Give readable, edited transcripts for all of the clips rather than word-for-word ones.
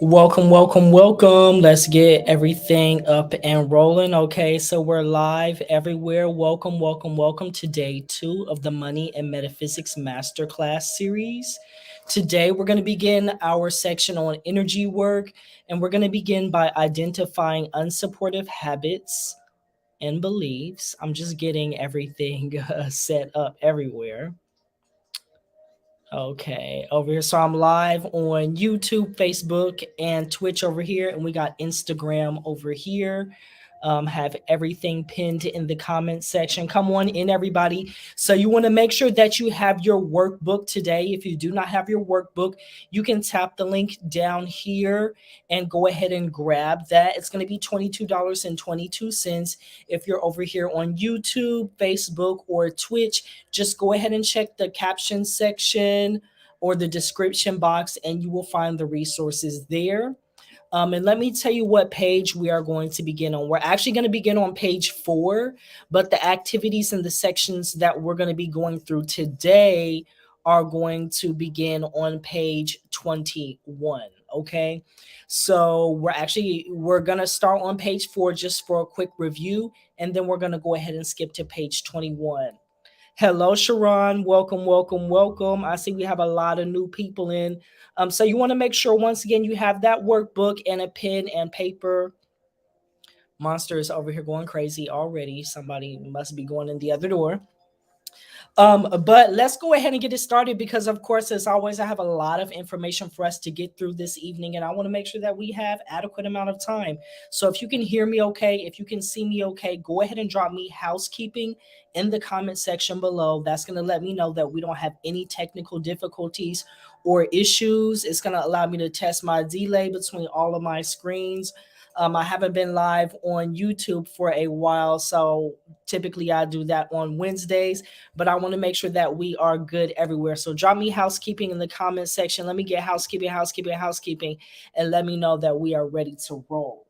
Welcome, welcome, welcome. Let's get everything up and rolling. Okay, so we're live everywhere. Welcome, welcome, welcome to day 2 of the Money and Metaphysics Masterclass Series. Today, we're going to begin our section on energy work, and we're going to begin by identifying unsupportive habits and beliefs. I'm just getting everything set up everywhere. Okay, over here. So I'm live on YouTube, Facebook, and Twitch over here, and we got Instagram over here. Have everything pinned in the comment section. Come on in, everybody. So you want to make sure that you have your workbook today. If you do not have your workbook, you can tap the link down here and go ahead and grab that. It's going to be $22.22. If you're over here on YouTube, Facebook, or Twitch, just go ahead and check the caption section or the description box, and you will find the resources there. And let me tell you what page we are going to begin on. We're actually going to begin on page 4, but the activities and the sections that we're going to be going through today are going to begin on page 21. Okay, so we're going to start on page 4 just for a quick review, and then we're going to go ahead and skip to page 21. Hello, Sharon. Welcome, welcome, welcome. I see we have a lot of new people in. So you want to make sure, once again, you have that workbook and a pen and paper. Monster is over here going crazy already. Somebody must be going in the other door. But let's go ahead and get it started because, of course, as always, I have a lot of information for us to get through this evening, and I want to make sure that we have adequate amount of time. So if you can hear me okay, if you can see me okay, go ahead and drop me housekeeping in the comment section below. That's going to let me know that we don't have any technical difficulties or issues. It's going to allow me to test my delay between all of my screens. I haven't been live on YouTube for a while, so typically I do that on Wednesdays, but I want to make sure that we are good everywhere. So drop me housekeeping in the comment section. Let me get housekeeping, and let me know that we are ready to roll.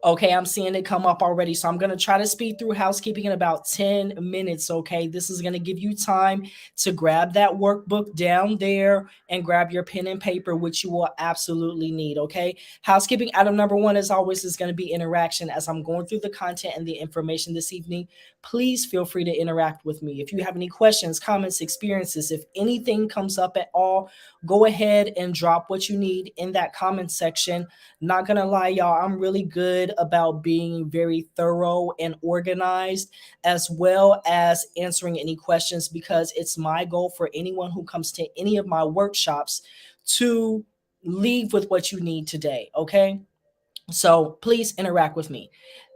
Okay, I'm seeing it come up already. So I'm going to try to speed through housekeeping in about 10 minutes. Okay, this is going to give you time to grab that workbook down there and grab your pen and paper, which you will absolutely need. Okay, housekeeping item number 1, as always, is going to be interaction. As I'm going through the content and the information this evening, please feel free to interact with me. If you have any questions, comments, experiences, if anything comes up at all, go ahead and drop what you need in that comment section. Not gonna lie, y'all, I'm really good about being very thorough and organized, as well as answering any questions, because it's my goal for anyone who comes to any of my workshops to leave with what you need today. Okay, so please interact with me.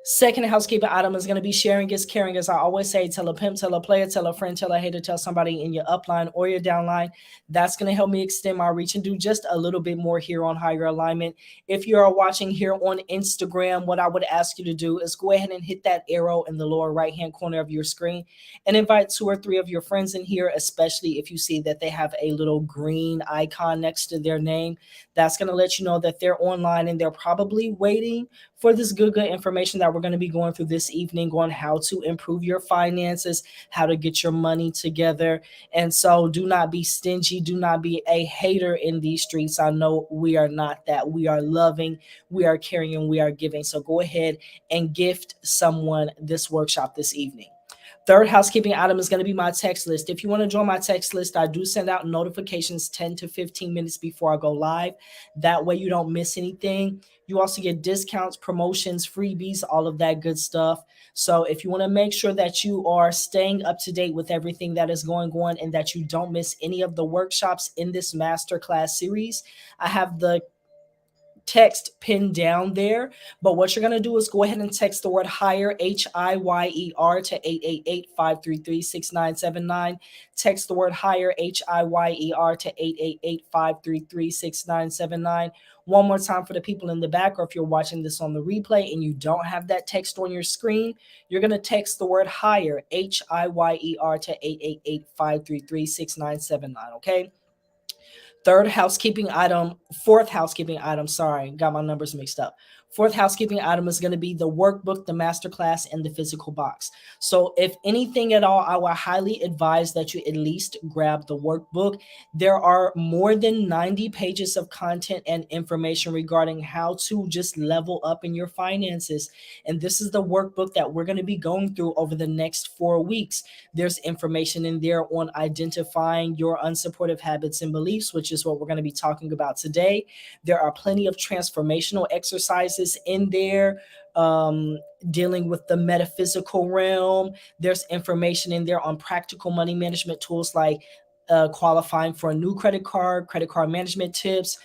Second housekeeping item is going to be sharing is caring. As I always say, tell a pimp, tell a player, tell a friend, tell a hater, tell somebody in your upline or your downline. That's going to help me extend my reach and do just a little bit more here on Higher Alignment. If you are watching here on Instagram, what I would ask you to do is go ahead and hit that arrow in the lower right-hand corner of your screen and invite 2 or 3 of your friends in here, especially if you see that they have a little green icon next to their name. That's going to let you know that they're online and they're probably waiting for this good information that we're going to be going through this evening on how to improve your finances, how to get your money together. And so do not be stingy. Do not be a hater in these streets. I know we are not that. We are loving, we are caring, and we are giving. So go ahead and gift someone this workshop this evening. Third housekeeping item is going to be my text list. If you want to join my text list, I do send out notifications 10 to 15 minutes before I go live. That way you don't miss anything. You also get discounts, promotions, freebies, all of that good stuff. So if you want to make sure that you are staying up to date with everything that is going on and that you don't miss any of the workshops in this masterclass series, I have the text pinned down there. But what you're going to do is go ahead and text the word higher, HIYER, to 888-533-6979. Text the word higher, HIYER, to 888-533-6979. One more time for the people in the back, or if you're watching this on the replay and you don't have that text on your screen, you're going to text the word higher, HIYER, to 888-533-6979. Okay. Fourth housekeeping item, sorry, got my numbers mixed up. Fourth housekeeping item is going to be the workbook, the masterclass, and the physical box. So if anything at all, I would highly advise that you at least grab the workbook. There are more than 90 pages of content and information regarding how to just level up in your finances. And this is the workbook that we're going to be going through over the next 4 weeks. There's information in there on identifying your unsupportive habits and beliefs, which is what we're going to be talking about today. There are plenty of transformational exercises in there, dealing with the metaphysical realm. There's information in there on practical money management tools like qualifying for a new credit card management tips,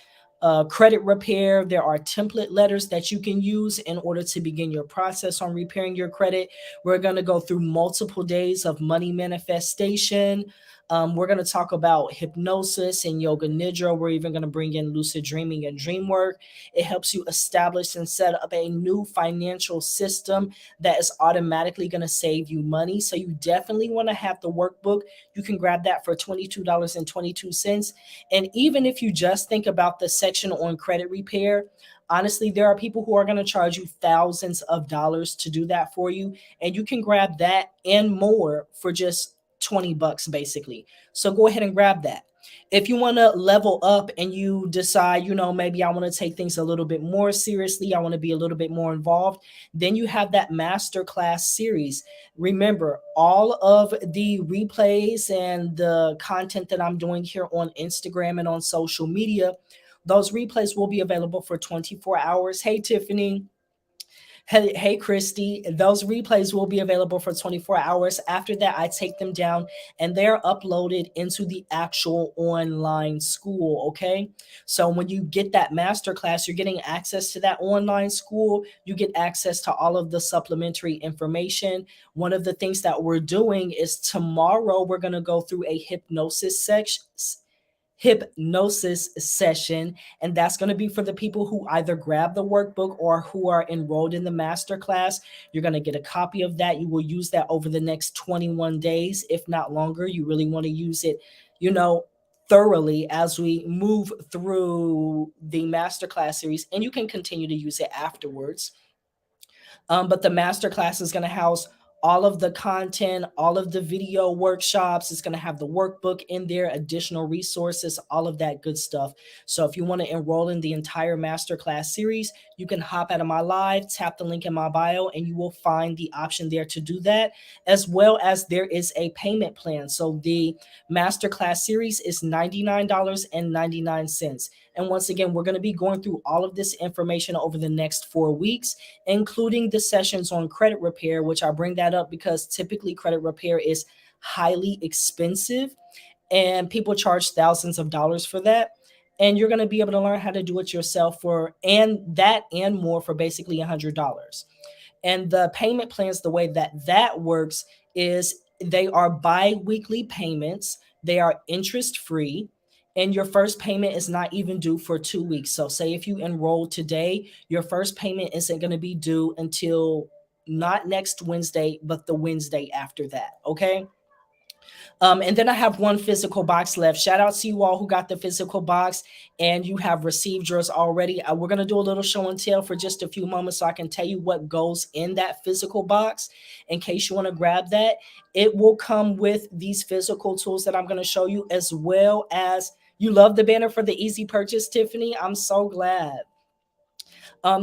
credit repair. There are template letters that you can use in order to begin your process on repairing your credit. We're going to go through multiple days of money manifestation. We're going to talk about hypnosis and yoga nidra. We're even going to bring in lucid dreaming and dream work. It helps you establish and set up a new financial system that is automatically going to save you money. So you definitely want to have the workbook. You can grab that for $22.22. And even if you just think about the section on credit repair, honestly, there are people who are going to charge you thousands of dollars to do that for you. And you can grab that and more for just $20 basically. So go ahead and grab that. If you want to level up and you decide, maybe I want to take things a little bit more seriously, I want to be a little bit more involved, then you have that masterclass series. Remember, all of the replays and the content that I'm doing here on Instagram and on social media, those replays will be available for 24 hours. Hey, Tiffany. Hey, Christy, those replays will be available for 24 hours. After that, I take them down and they're uploaded into the actual online school. Okay. So when you get that masterclass, you're getting access to that online school. You get access to all of the supplementary information. One of the things that we're doing is tomorrow, we're going to go through a hypnosis session, and that's going to be for the people who either grab the workbook or who are enrolled in the masterclass. You're going to get a copy of that. You will use that over the next 21 days, if not longer. You really want to use it, thoroughly as we move through the masterclass series, and you can continue to use it afterwards. But the masterclass is going to house all of the content, all of the video workshops. It's going to have the workbook in there, additional resources, all of that good stuff. So if you want to enroll in the entire masterclass series, you can hop out of my live, tap the link in my bio, and you will find the option there to do that, as well as there is a payment plan. So the masterclass series is $99.99. And once again, we're going to be going through all of this information over the next 4 weeks, including the sessions on credit repair, which I bring that up because typically credit repair is highly expensive and people charge thousands of dollars for that. And you're going to be able to learn how to do it yourself and more for basically $100. And the payment plans, the way that works is they are bi-weekly payments. They are interest free. And your first payment is not even due for 2 weeks. So say if you enroll today, your first payment isn't going to be due until not next Wednesday, but the Wednesday after that. Okay. And then I have one physical box left. Shout out to you all who got the physical box and you have received yours already. We're going to do a little show and tell for just a few moments so I can tell you what goes in that physical box in case you want to grab that. It will come with these physical tools that I'm going to show you, as well as you love the banner for the easy purchase, Tiffany. I'm so glad.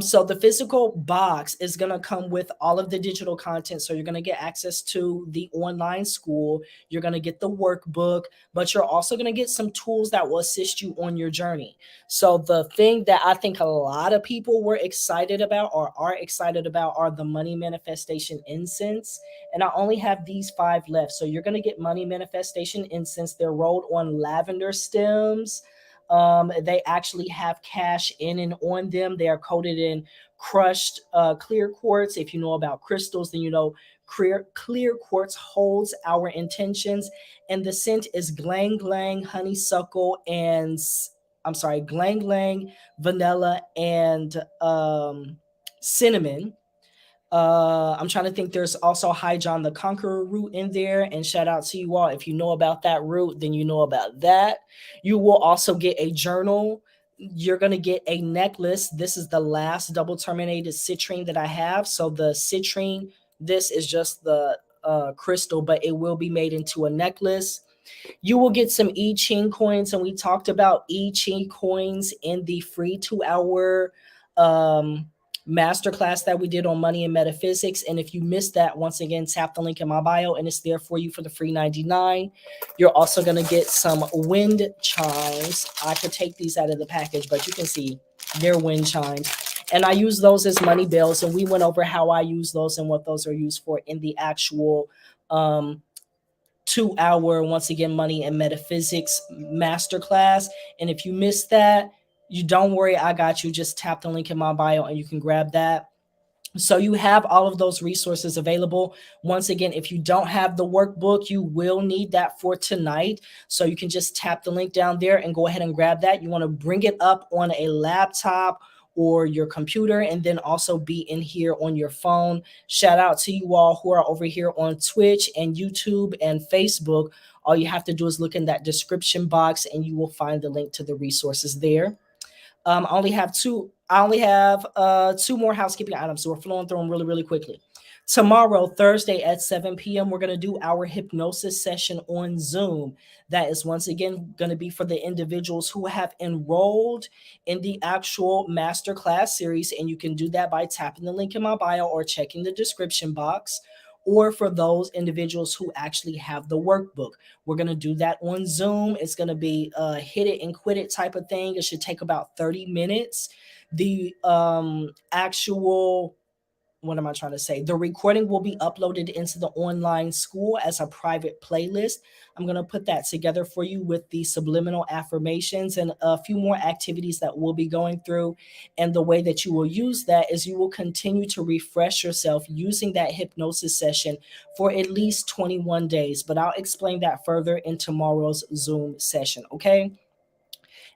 So the physical box is going to come with all of the digital content. So you're going to get access to the online school. You're going to get the workbook, but you're also going to get some tools that will assist you on your journey. So the thing that I think a lot of people were excited about or are excited about are the money manifestation incense. And I only have these 5 left. So you're going to get money manifestation incense. They're rolled on lavender stems. They actually have cash in and on them. They are coated in crushed clear quartz. If you know about crystals, then you know clear quartz holds our intentions. And the scent is glang glang, honeysuckle, and glang glang, vanilla, and cinnamon. I'm trying to think. There's also High John the Conqueror root in there. And shout out to you all. If you know about that root, then you know about that. You will also get a journal you're going to get a necklace. This is the last double terminated citrine that I have. So the citrine, this is just the crystal, but it will be made into a necklace. You will get some I Ching coins, and we talked about I Ching coins in the free 2-hour um, masterclass that we did on money and metaphysics. And if you missed that, once again, tap the link in my bio, and it's there for you for the free 99. You're also going to get some wind chimes. I could take these out of the package, but you can see they're wind chimes. And I use those as money bells, and we went over how I use those and what those are used for in the actual 2-hour, once again, money and metaphysics masterclass. And if you missed that, you don't worry, I got you. Just tap the link in my bio and you can grab that. So you have all of those resources available. Once again, if you don't have the workbook, you will need that for tonight. So you can just tap the link down there and go ahead and grab that. You want to bring it up on a laptop or your computer, and then also be in here on your phone. Shout out to you all who are over here on Twitch and YouTube and Facebook. All you have to do is look in that description box and you will find the link to the resources there. I only have two more housekeeping items, so we're flowing through them really, really quickly. Tomorrow, Thursday at 7 p.m., we're going to do our hypnosis session on Zoom. That is once again going to be for the individuals who have enrolled in the actual masterclass series. And you can do that by tapping the link in my bio or checking the description box. Or for those individuals who actually have the workbook. We're going to do that on Zoom. It's going to be a hit it and quit it type of thing. It should take about 30 minutes. The actual, what am I trying to say? The recording will be uploaded into the online school as a private playlist. I'm going to put that together for you with the subliminal affirmations and a few more activities that we'll be going through. And the way that you will use that is you will continue to refresh yourself using that hypnosis session for at least 21 days. But I'll explain that further in tomorrow's Zoom session, okay?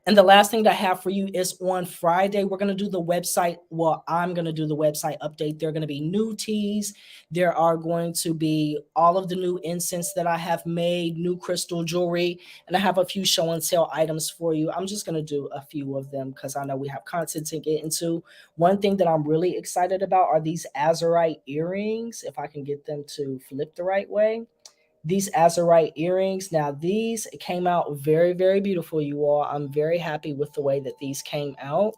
And the last thing that I have for you is on Friday, we're going to do the website. Well, I'm going to do the website update. There are going to be new teas. There are going to be all of the new incense that I have made, new crystal jewelry, and I have a few show and tell items for you. I'm just going to do a few of them because I know we have content to get into. One thing that I'm really excited about are these azurite earrings, if I can get them to flip the right way. These azurite earrings. Now, these came out very, very beautiful, you all. I'm very happy with the way that these came out.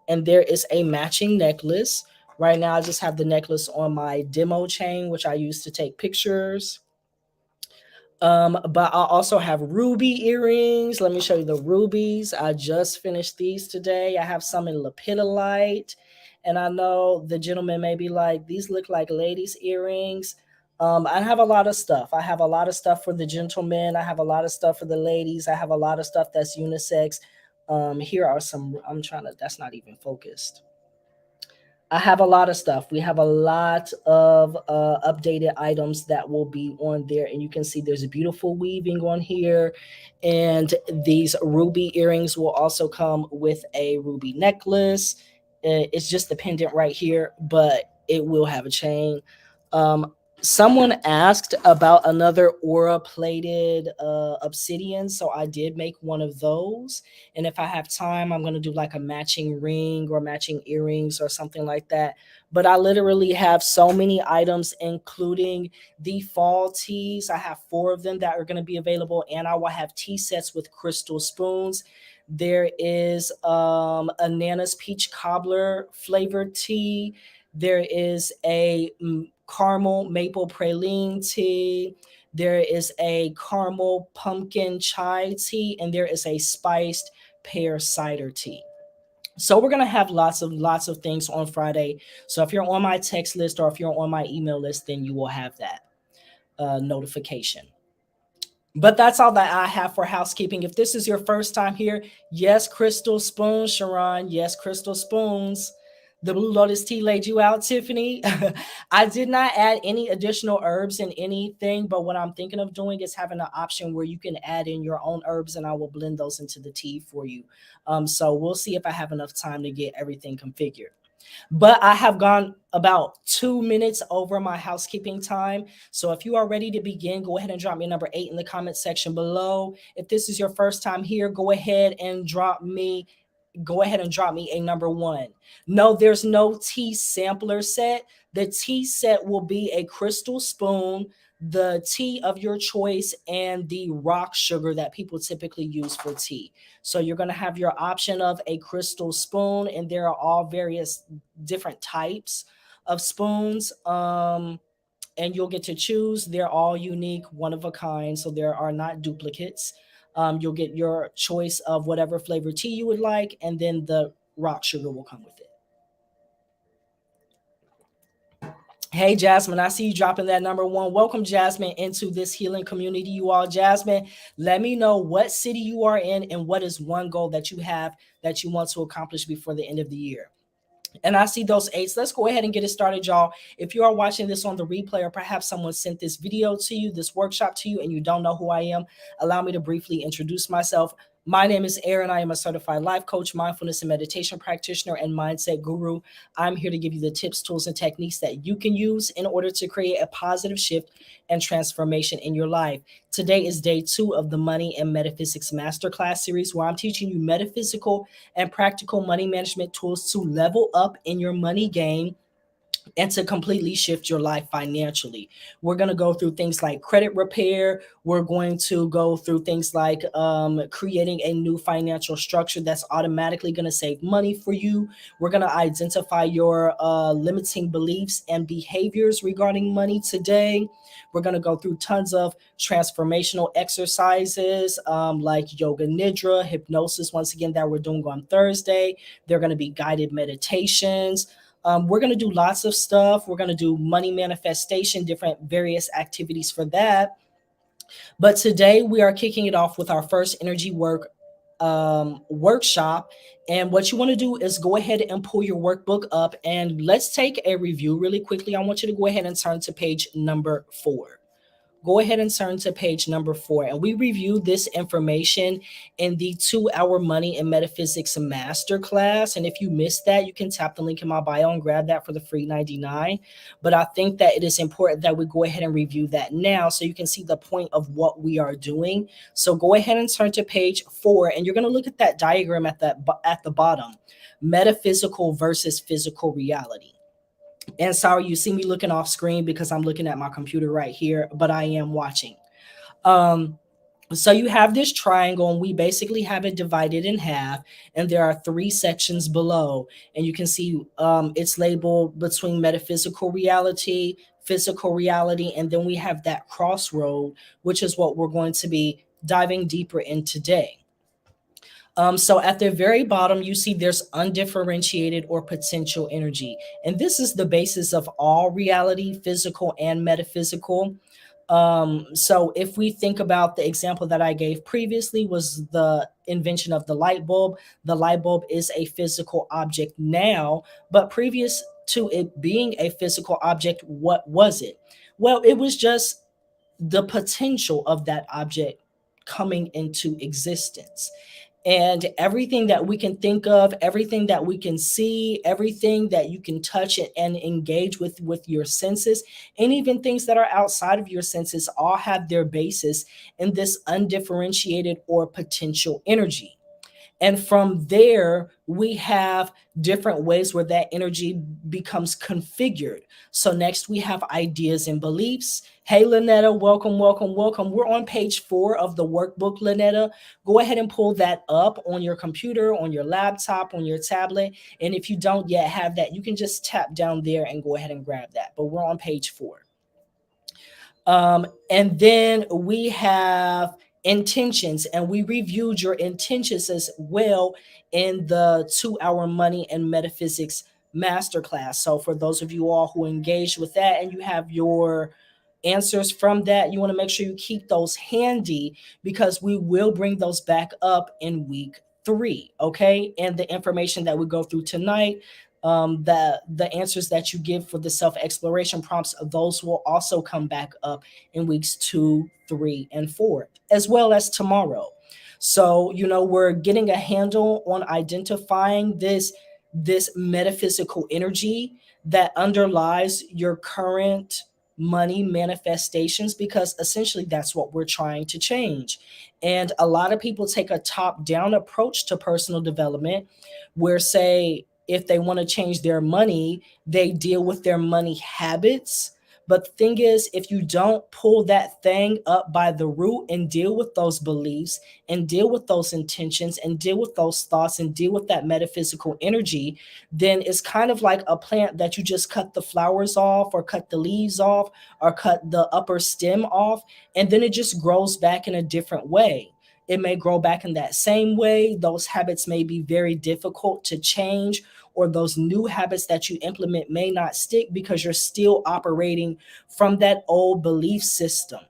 And there is a matching necklace. Right now, I just have the necklace on my demo chain, which I use to take pictures. But I also have ruby earrings. Let me show you the rubies. I just finished these today. I have some in lepidolite. And I know the gentleman may be like, these look like ladies' earrings. I have a lot of stuff. I have a lot of stuff for the gentlemen. I have a lot of stuff for the ladies. I have a lot of stuff that's unisex. Here are some, that's not even focused. I have a lot of stuff. We have a lot of updated items that will be on there. And you can see there's a beautiful weaving on here. And these ruby earrings will also come with a ruby necklace. It's just the pendant right here, but it will have a chain. Someone asked about another aura plated obsidian, so I did make one of those. And if I have time, I'm going to do like a matching ring or matching earrings or something like that. But I literally have so many items, including the fall teas. I have 4 of them that are going to be available, and I will have tea sets with crystal spoons. There is a Nana's peach cobbler flavored tea. There is a caramel maple praline tea. There is a caramel pumpkin chai tea, and there is a spiced pear cider tea. So we're going to have lots of things on Friday. So if you're on my text list or if you're on my email list, then you will have that notification. But that's all that I have for housekeeping. If this is your first time here, yes, crystal spoons, Sharon. Yes, crystal spoons. The Blue Lotus tea laid you out, Tiffany. I did not add any additional herbs in anything, but what I'm thinking of doing is having an option where you can add in your own herbs, and I will blend those into the tea for you. So we'll see if I have enough time to get everything configured. But I have gone about 2 minutes over my housekeeping time. So if you are ready to begin, go ahead and drop me number 8 in the comment section below. If this is your first time here, go ahead and drop me go ahead and drop me a number one. No, there's no tea sampler set. The tea set will be a crystal spoon, the tea of your choice, and the rock sugar that people typically use for tea. So you're going to have your option of a crystal spoon, and there are all various different types of spoons. And you'll get to choose. They're all unique, one of a kind, so there are not duplicates. You'll get your choice of whatever flavor tea you would like, and then the rock sugar will come with it. Hey, Jasmine, I see you dropping that number one. Welcome, Jasmine, into this healing community, you all. Jasmine, let me know what city you are in and what is one goal that you have that you want to accomplish before the end of the year. And I see those eights. Let's go ahead and get it started, y'all. If you are watching this on the replay, or perhaps someone sent this video to you, this workshop to you, and you don't know who I am, allow me to briefly introduce myself. My name is Aaron. I am a certified life coach, mindfulness and meditation practitioner, and mindset guru. I'm here to give you the tips, tools, and techniques that you can use in order to create a positive shift and transformation in your life. Today is day 2 of the Money and Metaphysics Masterclass Series, where I'm teaching you metaphysical and practical money management tools to level up in your money game and to completely shift your life financially. We're going to go through things like credit repair. We're going to go through things like creating a new financial structure that's automatically going to save money for you. We're going to identify your limiting beliefs and behaviors regarding money today. We're going to go through tons of transformational exercises like yoga nidra, hypnosis, once again, that we're doing on Thursday. They're going to be guided meditations. We're going to do lots of stuff. We're going to do money manifestation, different various activities for that. But today we are kicking it off with our first energy workshop. And what you want to do is go ahead and pull your workbook up, and let's take a review really quickly. I want you to go ahead and turn to page number 4. Go ahead and turn to page number 4. And we reviewed this information in the 2-hour Money and Metaphysics Masterclass. And if you missed that, you can tap the link in my bio and grab that for the free 99. But I think that it is important that we go ahead and review that now so you can see the point of what we are doing. So go ahead and turn to page 4, and you're going to look at that diagram at the bottom, metaphysical versus physical reality. And sorry, you see me looking off screen because I'm looking at my computer right here, but I am watching. So you have this triangle, and we basically have it divided in half, and there are 3 sections below, and you can see it's labeled between metaphysical reality, physical reality, and then we have that crossroad, which is what we're going to be diving deeper in today. So at the very bottom, you see there's undifferentiated or potential energy. And this is the basis of all reality, physical and metaphysical. So if we think about the example that I gave previously was the invention of the light bulb is a physical object now, but previous to it being a physical object, what was it? Well, it was just the potential of that object coming into existence. And everything that we can think of, everything that we can see, everything that you can touch and engage with your senses, and even things that are outside of your senses, all have their basis in this undifferentiated or potential energy. And from there, we have different ways where that energy becomes configured. So next we have ideas and beliefs. Hey, Lynetta, welcome, welcome, welcome. We're on page 4 of the workbook, Lynetta. Go ahead and pull that up on your computer, on your laptop, on your tablet. And if you don't yet have that, you can just tap down there and go ahead and grab that. But we're on page 4. And then we have intentions, and we reviewed your intentions as well in the 2-hour Money and Metaphysics Masterclass. So for those of you all who engaged with that and you have your answers from that, you want to make sure you keep those handy because we will bring those back up in week 3. Okay. And the information that we go through tonight, the answers that you give for the self-exploration prompts, those will also come back up in weeks 2, 3, and 4, as well as tomorrow. So, we're getting a handle on identifying this metaphysical energy that underlies your current money manifestations, because essentially that's what we're trying to change. And a lot of people take a top down approach to personal development, where, say, if they want to change their money, they deal with their money habits. But the thing is, if you don't pull that thing up by the root and deal with those beliefs and deal with those intentions and deal with those thoughts and deal with that metaphysical energy, then it's kind of like a plant that you just cut the flowers off or cut the leaves off or cut the upper stem off, and then it just grows back in a different way. It may grow back in that same way. Those habits may be very difficult to change, or those new habits that you implement may not stick because you're still operating from that old belief system.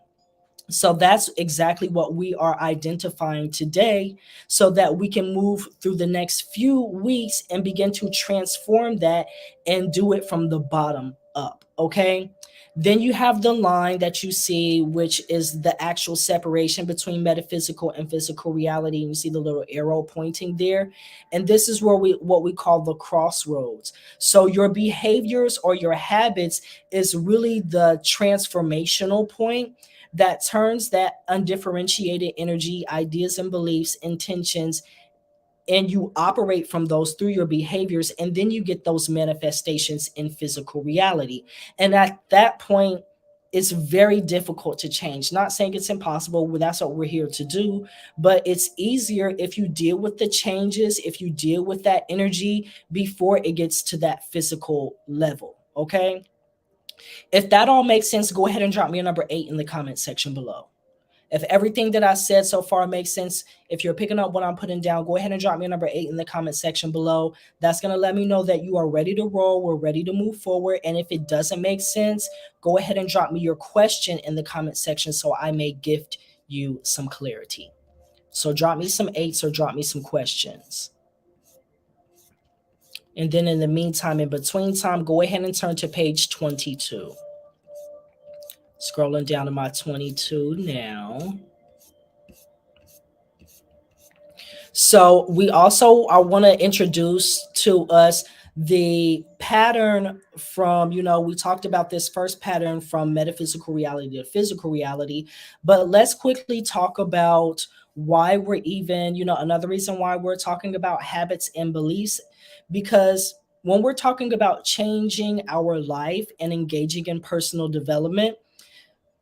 So that's exactly what we are identifying today, so that we can move through the next few weeks and begin to transform that and do it from the bottom up. Okay. Then you have the line that you see, which is the actual separation between metaphysical and physical reality. And you see the little arrow pointing there. And this is where what we call the crossroads. So your behaviors or your habits is really the transformational point that turns that undifferentiated energy, ideas and beliefs, intentions, and you operate from those through your behaviors, and then you get those manifestations in physical reality. And at that point, it's very difficult to change. Not saying it's impossible, that's what we're here to do, but it's easier if you deal with the changes, if you deal with that energy before it gets to that physical level. Okay. If that all makes sense, go ahead and drop me a number 8 in the comment section below. If everything that I said so far makes sense, if you're picking up what I'm putting down, go ahead and drop me a number 8 in the comment section below. That's going to let me know that you are ready to roll. We're ready to move forward. And if it doesn't make sense, go ahead and drop me your question in the comment section so I may gift you some clarity. So drop me some 8s or drop me some questions. And then in the meantime, in between time, go ahead and turn to page 22. Scrolling down to my 22 now. So I want to introduce to us the pattern from, we talked about this first pattern from metaphysical reality to physical reality, but let's quickly talk about why we're even, another reason why we're talking about habits and beliefs, because when we're talking about changing our life and engaging in personal development,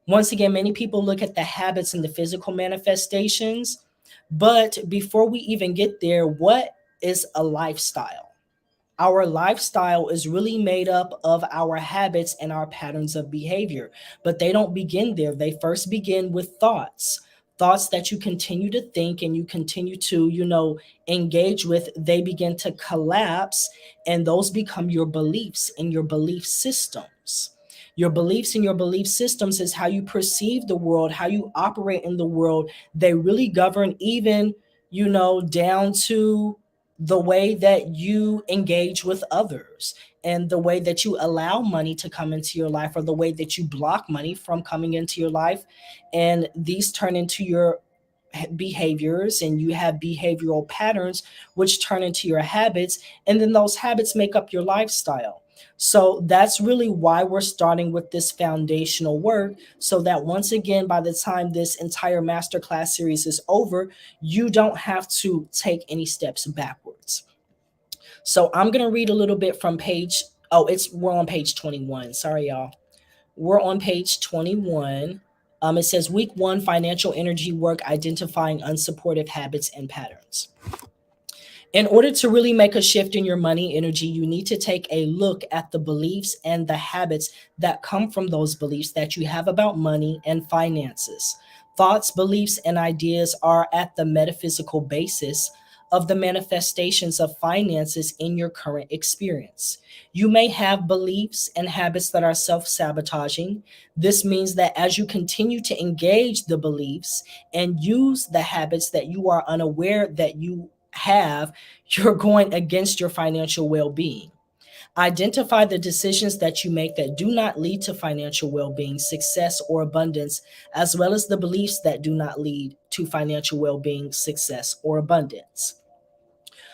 once again, many people look at the habits and the physical manifestations. But before we even get there, what is a lifestyle? Our lifestyle is really made up of our habits and our patterns of behavior, but they don't begin there. They first begin with thoughts that you continue to think and you continue to, engage with. They begin to collapse, and those become your beliefs and your belief systems. Your beliefs and your belief systems is how you perceive the world, how you operate in the world. They really govern even, down to the way that you engage with others and the way that you allow money to come into your life, or the way that you block money from coming into your life. And these turn into your behaviors, and you have behavioral patterns which turn into your habits, and then those habits make up your lifestyle. So that's really why we're starting with this foundational work, so that once again, by the time this entire masterclass series is over, you don't have to take any steps backwards. So I'm going to read a little bit from we're on page 21. Sorry, y'all. We're on page 21. It says week 1, financial energy work, identifying unsupportive habits and patterns. In order to really make a shift in your money energy, you need to take a look at the beliefs and the habits that come from those beliefs that you have about money and finances. Thoughts, beliefs, and ideas are at the metaphysical basis of the manifestations of finances in your current experience. You may have beliefs and habits that are self-sabotaging. This means that as you continue to engage the beliefs and use the habits that you are unaware that you have, you're going against your financial well-being. Identify the decisions that you make that do not lead to financial well-being, success, or abundance, as well as the beliefs that do not lead to financial well-being, success, or abundance.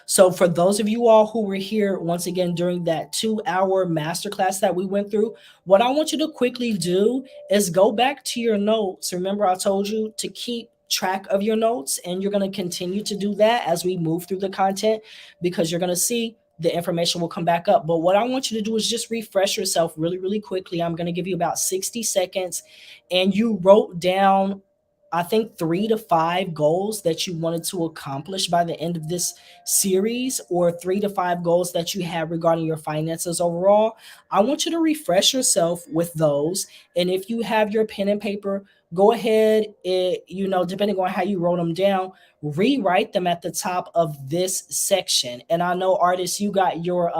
So for those of you all who were here once again during that 2-hour masterclass that we went through, what I want you to quickly do is go back to your notes. Remember, I told you to keep track of your notes, and you're going to continue to do that as we move through the content, because you're going to see the information will come back up. But what I want you to do is just refresh yourself really, really quickly. I'm going to give you about 60 seconds, and you wrote down, I think, 3 to 5 goals that you wanted to accomplish by the end of this series, or 3 to 5 goals that you have regarding your finances overall. I want you to refresh yourself with those. And if you have your pen and paper, go ahead, depending on how you wrote them down, rewrite them at the top of this section. And I know, artists, you got your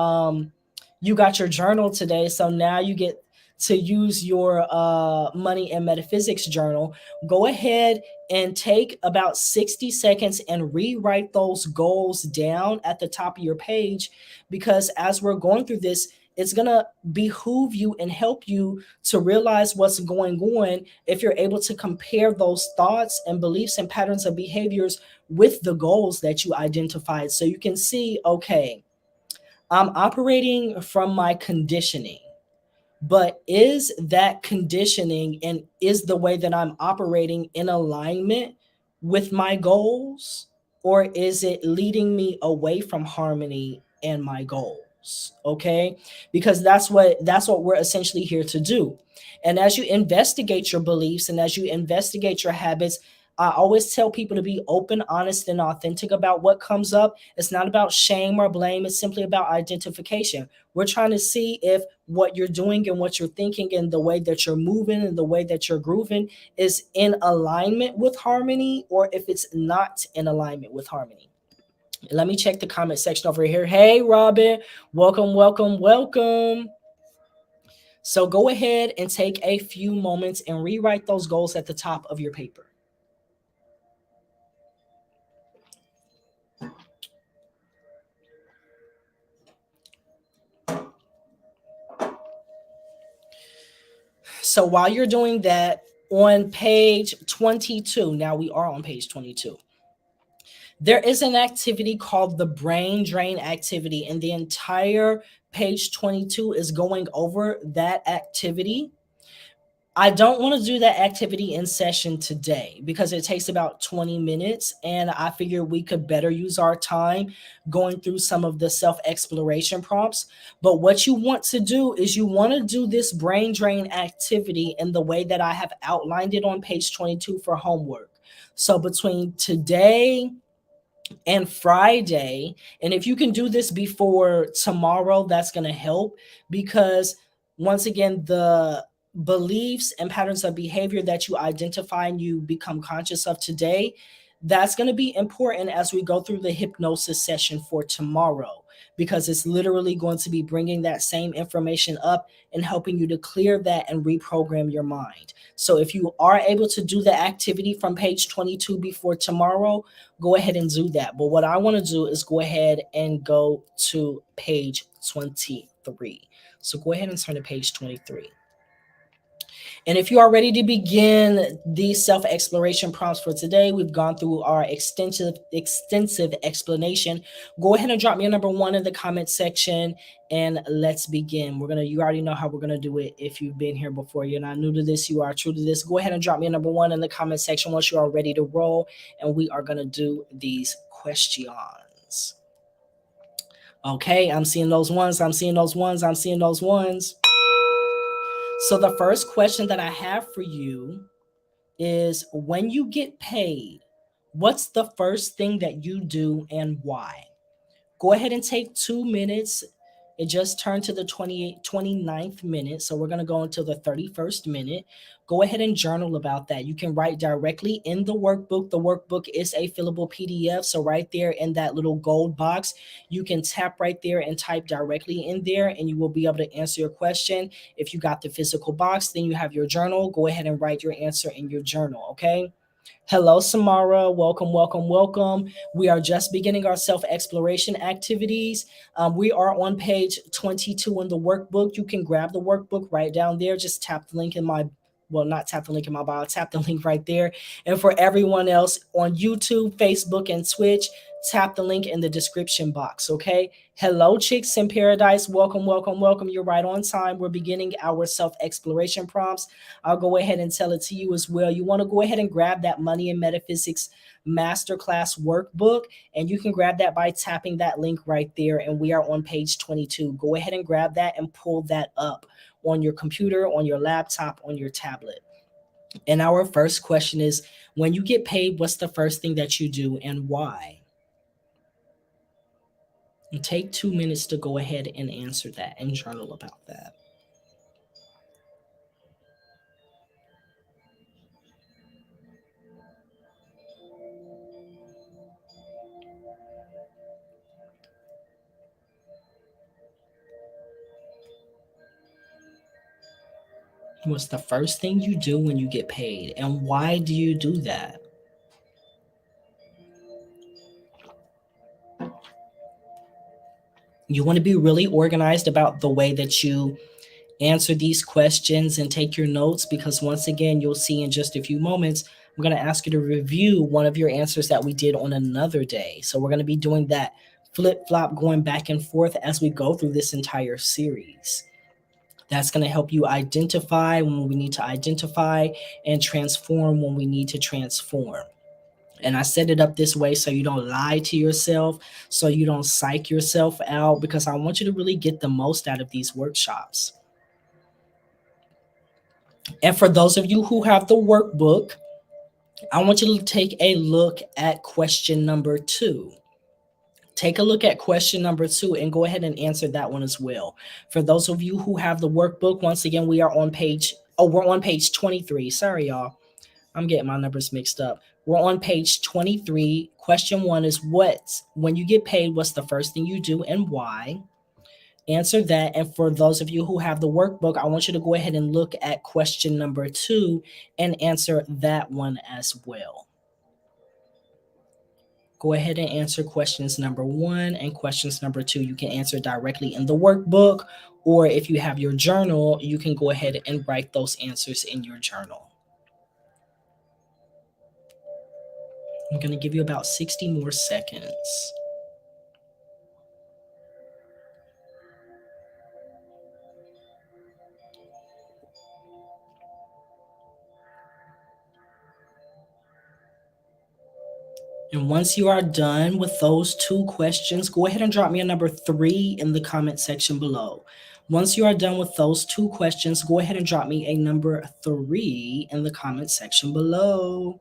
journal today, so now you get to use your money and metaphysics journal. Go ahead and take about 60 seconds and rewrite those goals down at the top of your page, because as we're going through this, it's going to behoove you and help you to realize what's going on if you're able to compare those thoughts and beliefs and patterns of behaviors with the goals that you identified. So you can see, okay, I'm operating from my conditioning. But is that conditioning and is the way that I'm operating in alignment with my goals? Or is it leading me away from harmony and my goals? Okay? Because that's what we're essentially here to do. And as you investigate your beliefs and as you investigate your habits, I always tell people to be open, honest, and authentic about what comes up. It's not about shame or blame. It's simply about identification. We're trying to see if what you're doing and what you're thinking and the way that you're moving and the way that you're grooving is in alignment with harmony, or if it's not in alignment with harmony. Let me check the comment section over here. Hey, Robin, welcome, welcome, welcome. So go ahead and take a few moments and rewrite those goals at the top of your paper. So while you're doing that, on page 22, now we are on page 22, there is an activity called the brain drain activity, and the entire page 22 is going over that activity. I don't want to do that activity in session today because it takes about 20 minutes, and I figure we could better use our time going through some of the self-exploration prompts. But what you want to do is you want to do this brain drain activity in the way that I have outlined it on page 22 for homework. So between today and Friday, and if you can do this before tomorrow, that's going to help, because once again, the beliefs and patterns of behavior that you identify and you become conscious of today, that's going to be important as we go through the hypnosis session for tomorrow, because it's literally going to be bringing that same information up and helping you to clear that and reprogram your mind. So if you are able to do the activity from page 22 before tomorrow, go ahead and do that. But what I want to do is go ahead and go to page 23. So go ahead and turn to page 23. And if you are ready to begin these self-exploration prompts for today, we've gone through our extensive explanation. Go ahead and drop me a number 1 in the comment section, and let's begin. You already know how we're gonna do it. If you've been here before, you're not new to this, you are true to this. Go ahead and drop me a number 1 in the comment section once you are ready to roll, and we are gonna do these questions. Okay, I'm seeing those ones. I'm seeing those ones. I'm seeing those ones. So the first question that I have for you is, when you get paid, what's the first thing that you do and why? Go ahead and take 2 minutes. It just turned to the 29th minute, so we're going to go into the 31st minute. Go ahead and journal about that. You can write directly in the workbook. The workbook is a fillable PDF, so right there in that little gold box, you can tap right there and type directly in there, and you will be able to answer your question. If you got the physical box, then you have your journal. Go ahead and write your answer in your journal, okay? Hello, Samara. Welcome, welcome, welcome. We are just beginning our self-exploration activities. We are on page 22 in the workbook. You can grab the workbook right down there. Just tap the link in my well, not tap the link in my bio, tap the link right there. And for everyone else on YouTube, Facebook, and Twitch, tap the link in the description box, okay? Hello, Chicks in Paradise. Welcome, welcome, welcome. You're right on time. We're beginning our self-exploration prompts. I'll go ahead and tell it to you as well. You want to go ahead and grab that Money and Metaphysics Masterclass Workbook, and you can grab that by tapping that link right there, and we are on page 22. Go ahead and grab that and pull that up on your computer, on your laptop, on your tablet. And our first question is, when you get paid, what's the first thing that you do and why? And take 2 minutes to go ahead and answer that and journal about that. What's the first thing you do when you get paid, and why do you do that? You want to be really organized about the way that you answer these questions and take your notes, because once again, you'll see in just a few moments, I'm going to ask you to review one of your answers that we did on another day. So we're going to be doing that flip-flop, going back and forth as we go through this entire series. That's going to help you identify when we need to identify and transform when we need to transform. And I set it up this way so you don't lie to yourself, so you don't psych yourself out, because I want you to really get the most out of these workshops. And for those of you who have the workbook, I want you to take a look at question number 2. Take a look at question number 2 and go ahead and answer that one as well. For those of you who have the workbook, once again, we're on page 23. Sorry, y'all. I'm getting my numbers mixed up. We're on page 23. Question 1 is, when you get paid, what's the first thing you do and why? Answer that. And for those of you who have the workbook, I want you to go ahead and look at question number 2 and answer that one as well. Go ahead and answer questions number 1 and questions number 2. You can answer directly in the workbook, or if you have your journal, you can go ahead and write those answers in your journal. I'm going to give you about 60 more seconds. And once you are done with those 2 questions, go ahead and drop me a number 3 in the comment section below. Once you are done with those 2 questions, go ahead and drop me a number 3 in the comment section below.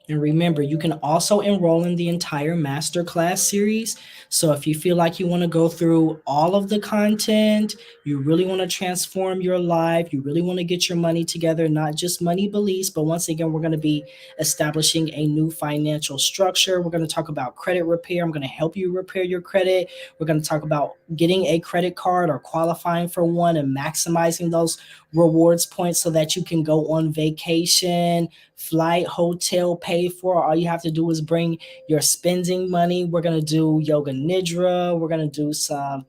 And remember, you can also enroll in the entire masterclass series. So if you feel like you want to go through all of the content, you really want to transform your life, you really want to get your money together, not just money beliefs, but once again, we're going to be establishing a new financial structure. We're going to talk about credit repair. I'm going to help you repair your credit. We're going to talk about getting a credit card or qualifying for one and maximizing those rewards points so that you can go on vacation, flight, hotel paid for. All you have to do is bring your spending money. We're going to do yoga nidra. We're going to do some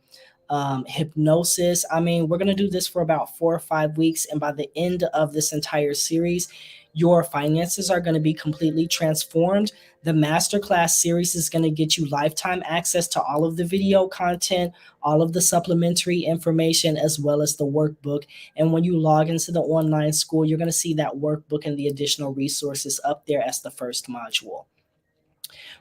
hypnosis. I mean, we're going to do this for about 4 or 5 weeks. And by the end of this entire series, your finances are going to be completely transformed. The masterclass series is going to get you lifetime access to all of the video content, all of the supplementary information, as well as the workbook. And when you log into the online school, you're going to see that workbook and the additional resources up there as the first module.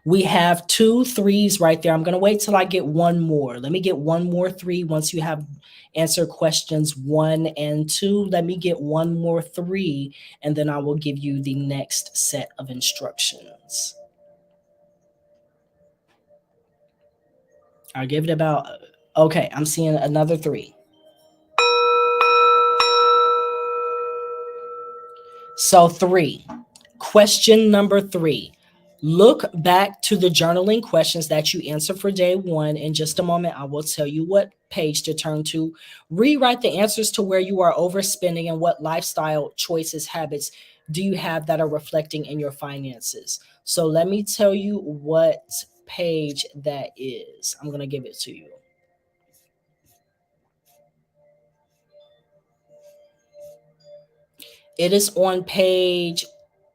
We have 2 3s right there. I'm going to wait till I get one more. Let me get one more 3 once you have answered questions 1 and 2. Let me get one more 3, and then I will give you the next set of instructions. I'll give it about, okay, I'm seeing another 3. So 3, question number 3. Look back to the journaling questions that you answered for day 1. In just a moment, I will tell you what page to turn to. Rewrite the answers to where you are overspending and what lifestyle choices, habits do you have that are reflecting in your finances. So let me tell you what page that is. I'm going to give it to you. It is on page,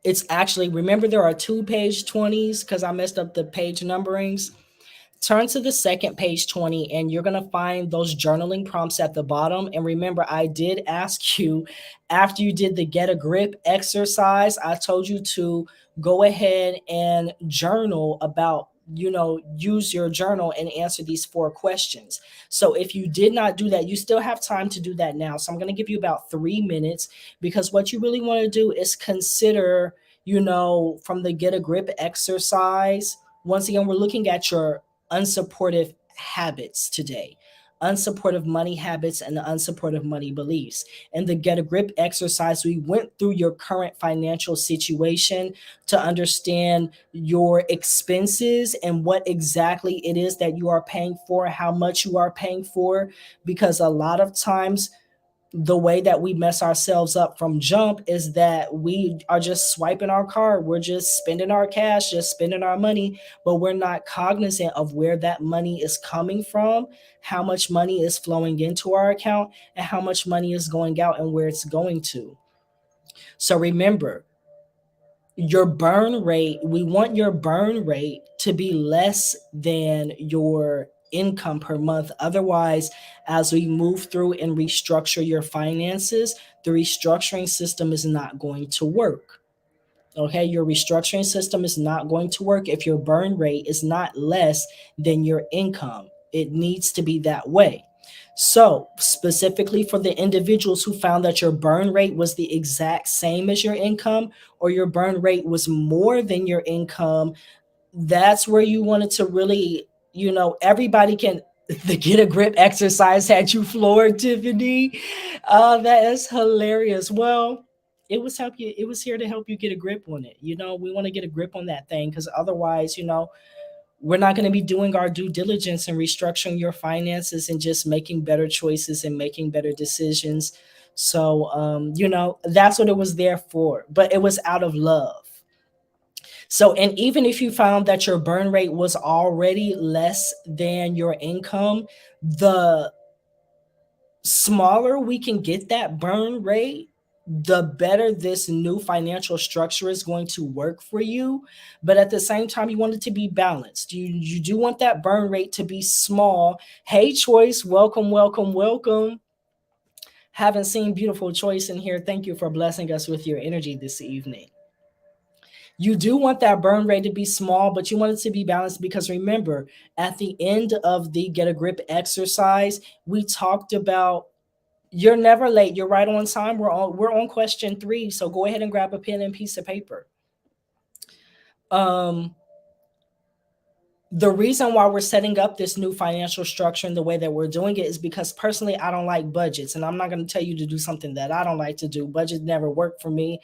it's actually, remember there are two page 20s because I messed up the page numberings. Turn to the second page 20 and you're going to find those journaling prompts at the bottom. And remember, I did ask you after you did the get a grip exercise, I told you to go ahead and journal about, use your journal and answer these 4 questions. So if you did not do that, you still have time to do that now. So I'm going to give you about 3 minutes, because what you really want to do is consider, from the get a grip exercise. Once again, we're looking at your unsupportive habits today, unsupportive money habits and the unsupportive money beliefs. And the get a grip exercise, we went through your current financial situation to understand your expenses and what exactly it is that you are paying for, how much you are paying for, because a lot of times the way that we mess ourselves up from jump is that we are just swiping our card. We're just spending our cash, just spending our money, but we're not cognizant of where that money is coming from, how much money is flowing into our account, and how much money is going out and where it's going to. So remember, your burn rate, we want your burn rate to be less than your income per month. Otherwise, as we move through and restructure your finances, the restructuring system is not going to work. Okay, your restructuring system is not going to work if your burn rate is not less than your income. It needs to be that way. So, specifically for the individuals who found that your burn rate was the exact same as your income, or your burn rate was more than your income, that's where you wanted to really, everybody can. The get a grip exercise had you floored, Tiffany. That is hilarious. Well, it was here to help you get a grip on it. We want to get a grip on that thing, because otherwise, we're not going to be doing our due diligence and restructuring your finances and just making better choices and making better decisions. So, that's what it was there for, but it was out of love. So, and even if you found that your burn rate was already less than your income, the smaller we can get that burn rate, the better this new financial structure is going to work for you. But at the same time, you want it to be balanced. You do want that burn rate to be small. Hey, Choice, welcome, welcome, welcome. Haven't seen beautiful Choice in here. Thank you for blessing us with your energy this evening. You do want that burn rate to be small, but you want it to be balanced, because remember, at the end of the get a grip exercise, we talked about you're never late. You're right on time. We're on question 3. So go ahead and grab a pen and piece of paper. The reason why we're setting up this new financial structure and the way that we're doing it is because personally, I don't like budgets, and I'm not going to tell you to do something that I don't like to do. Budget never worked for me.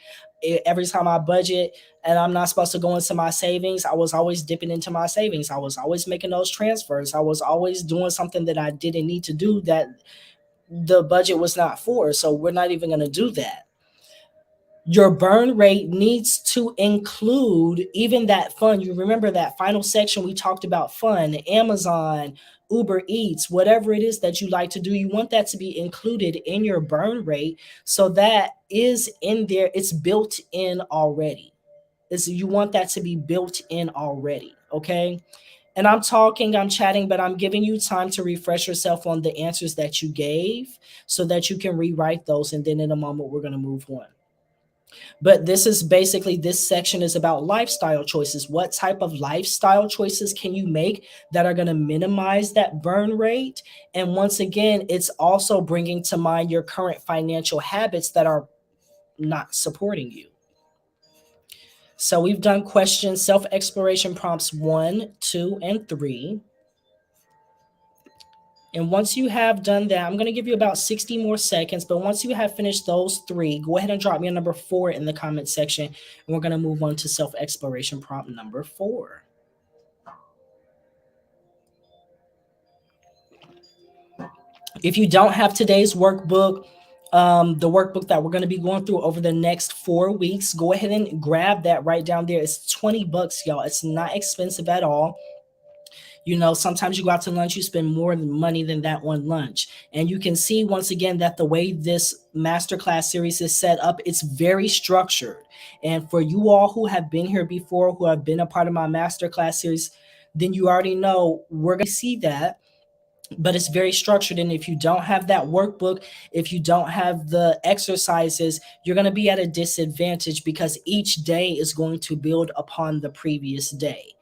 Every time I budget and I'm not supposed to go into my savings, I was always dipping into my savings. I was always making those transfers. I was always doing something that I didn't need to do, that the budget was not for. So we're not even going to do that. Your burn rate needs to include even that fun. You remember that final section we talked about fun, Amazon, Uber Eats, whatever it is that you like to do, you want that to be included in your burn rate, so that is in there. It's built in already. You want that to be built in already. Okay. And I'm chatting, but I'm giving you time to refresh yourself on the answers that you gave so that you can rewrite those. And then in a moment, we're going to move on. But this section is about lifestyle choices. What type of lifestyle choices can you make that are going to minimize that burn rate? And once again, it's also bringing to mind your current financial habits that are not supporting you. So we've done questions, self-exploration prompts 1, 2, and 3. And once you have done that, I'm going to give you about 60 more seconds. But once you have finished those 3, go ahead and drop me a number 4 in the comment section. And we're going to move on to self-exploration prompt number 4. If you don't have today's workbook, the workbook that we're going to be going through over the next 4 weeks, go ahead and grab that right down there. It's $20, y'all. It's not expensive at all. Sometimes you go out to lunch, you spend more money than that on lunch. And you can see once again that the way this masterclass series is set up, it's very structured. And for you all who have been here before, who have been a part of my masterclass series, then you already know we're going to see that, but it's very structured. And if you don't have that workbook, if you don't have the exercises, you're going to be at a disadvantage because each day is going to build upon the previous day.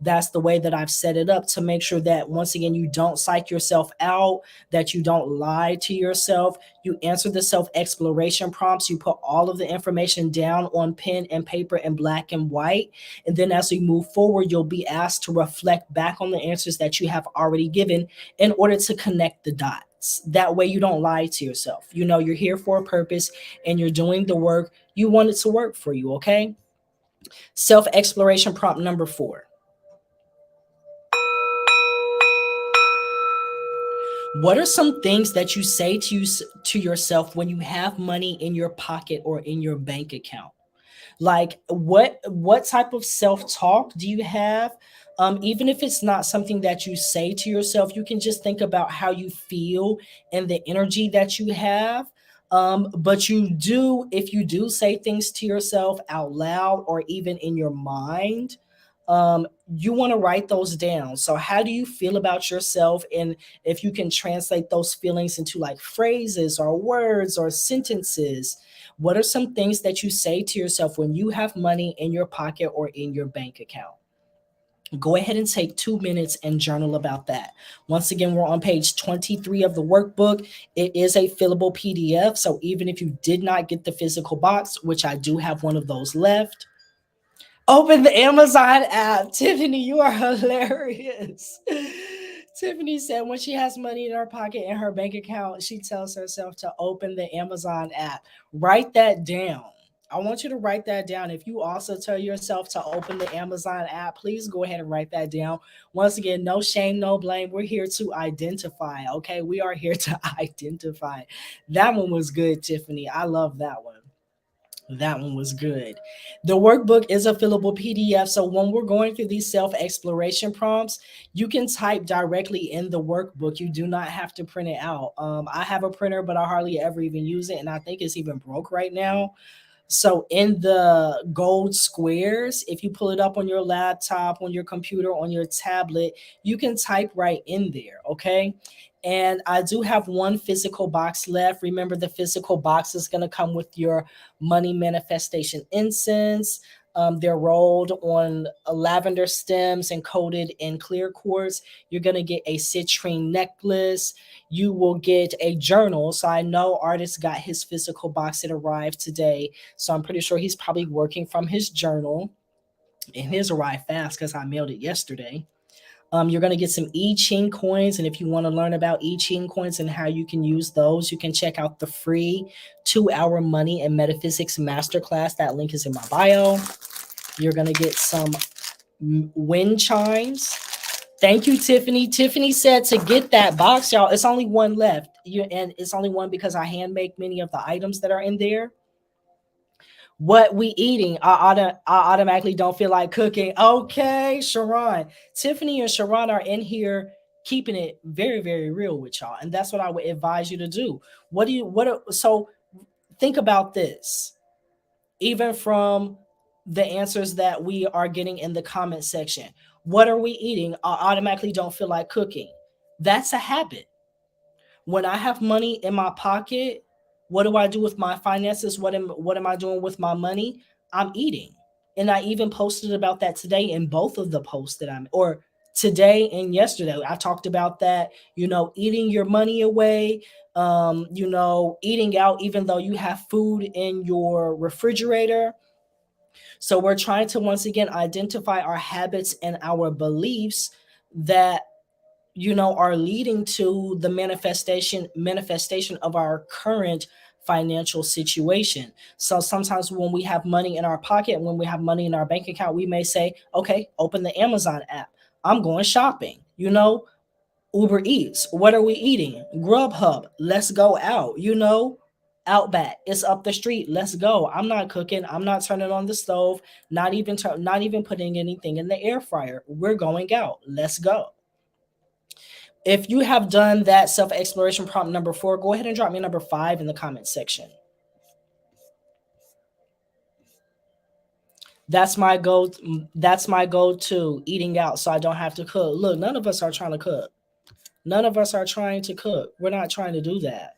That's the way that I've set it up, to make sure that once again you don't psych yourself out, that you don't lie to yourself. You answer the self exploration prompts, you put all of the information down on pen and paper in black and white, and then as we move forward, you'll be asked to reflect back on the answers that you have already given in order to connect the dots. That way you don't lie to yourself. You're here for a purpose and you're doing the work. You want it to work for you, okay? Self exploration prompt number 4. What are some things that you say to yourself when you have money in your pocket or in your bank account? Like what type of self-talk do you have? Even if it's not something that you say to yourself, you can just think about how you feel and the energy that you have. But if you do say things to yourself out loud or even in your mind, you want to write those down. So how do you feel about yourself? And if you can translate those feelings into like phrases or words or sentences, what are some things that you say to yourself when you have money in your pocket or in your bank account? Go ahead and take 2 minutes and journal about that. Once again, we're on page 23 of the workbook. It is a fillable PDF. So even if you did not get the physical box, which I do have one of those left, open the Amazon app. Tiffany, you are hilarious. Tiffany said when she has money in her pocket in her bank account, she tells herself to open the Amazon app. Write that down. I want you to write that down. If you also tell yourself to open the Amazon app, please go ahead and write that down. Once again, no shame, no blame. We're here to identify, okay? We are here to identify. That one was good, Tiffany. I love that one. That one was good. The workbook is a fillable PDF. So when we're going through these self exploration prompts, you can type directly in the workbook. You do not have to print it out. I have a printer, but I hardly ever even use it. And I think it's even broke right now. So in the gold squares, if you pull it up on your laptop, on your computer, on your tablet, you can type right in there, okay? And I do have one physical box left. Remember, the physical box is going to come with your money manifestation incense. They're rolled on lavender stems and coated in clear quartz. You're going to get a citrine necklace. You will get a journal. So I know artist got his physical box. It arrived today. So I'm pretty sure he's probably working from his journal. And his arrived fast because I mailed it yesterday. You're going to get some I Ching coins. And if you want to learn about I Ching coins and how you can use those, you can check out the free 2-hour Money and Metaphysics Masterclass. That link is in my bio. You're going to get some wind chimes. Thank you, Tiffany. Tiffany said to get that box, y'all, it's only one left. And it's only one because I hand make many of the items that are in there. What we eating? I automatically don't feel like cooking. Okay, Sharon. Tiffany and Sharon are in here keeping it very, very real with y'all. And that's what I would advise you to do. So think about this. Even from the answers that we are getting in the comment section. What are we eating? I automatically don't feel like cooking. That's a habit. When I have money in my pocket, what do I do with my finances? What am I doing with my money? I'm eating. And I even posted about that today in both of the posts or today and yesterday. I talked about that, eating your money away, eating out even though you have food in your refrigerator. So we're trying to once again identify our habits and our beliefs that are leading to the manifestation of our current financial situation. So sometimes when we have money in our pocket, when we have money in our bank account, we may say, okay, open the Amazon app. I'm going shopping, Uber Eats. What are we eating? Grubhub. Let's go out, Outback. It's up the street. Let's go. I'm not cooking. I'm not turning on the stove. Not even putting anything in the air fryer. We're going out. Let's go. If you have done that self-exploration prompt number 4, go ahead and drop me number 5 in the comment section. That's my go-to, eating out so I don't have to cook. Look, none of us are trying to cook. None of us are trying to cook. We're not trying to do that.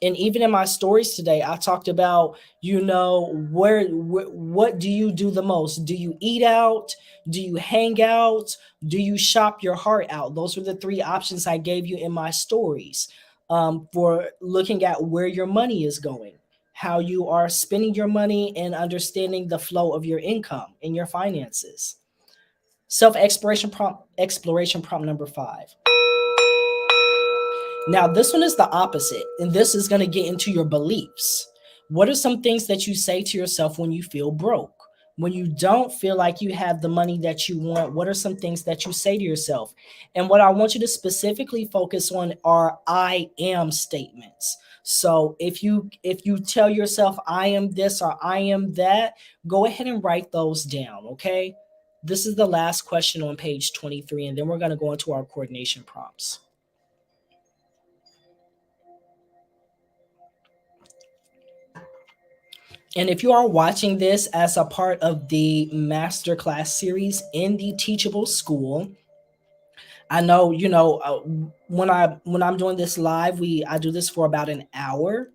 And even in my stories today, I talked about, what do you do the most? Do you eat out? Do you hang out? Do you shop your heart out? Those were the 3 options I gave you in my stories, for looking at where your money is going, how you are spending your money, and understanding the flow of your income and your finances. Exploration prompt number 5. Now, this one is the opposite, and this is going to get into your beliefs. What are some things that you say to yourself when you feel broke? When you don't feel like you have the money that you want, what are some things that you say to yourself? And what I want you to specifically focus on are I am statements. So if you tell yourself I am this or I am that, go ahead and write those down, okay? This is the last question on page 23, and then we're going to go into our coordination prompts. And if you are watching this as a part of the masterclass series in the Teachable School, I know, when I'm doing this live, I do this for about an hour,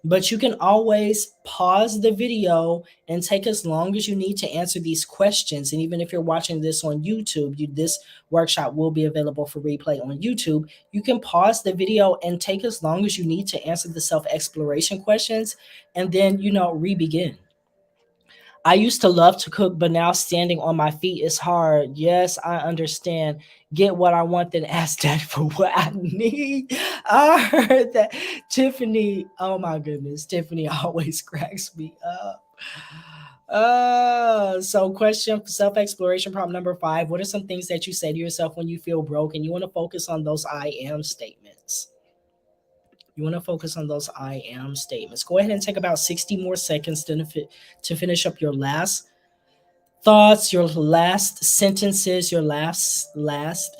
but you can always pause the video and take as long as you need to answer these questions. And even if you're watching this on YouTube, this workshop will be available for replay on YouTube. You can pause the video and take as long as you need to answer the self-exploration questions, and then, re-begin. I used to love to cook, but now standing on my feet is hard. Yes, I understand. Get what I want, then ask Dad for what I need. I heard that. Tiffany, oh my goodness, Tiffany always cracks me up. So question, self-exploration prompt number 5. What are some things that you say to yourself when you feel broke? And you want to focus on those I am statements. You want to focus on those I am statements. Go ahead and take about 60 more seconds to finish up your last thoughts, your last sentences, your last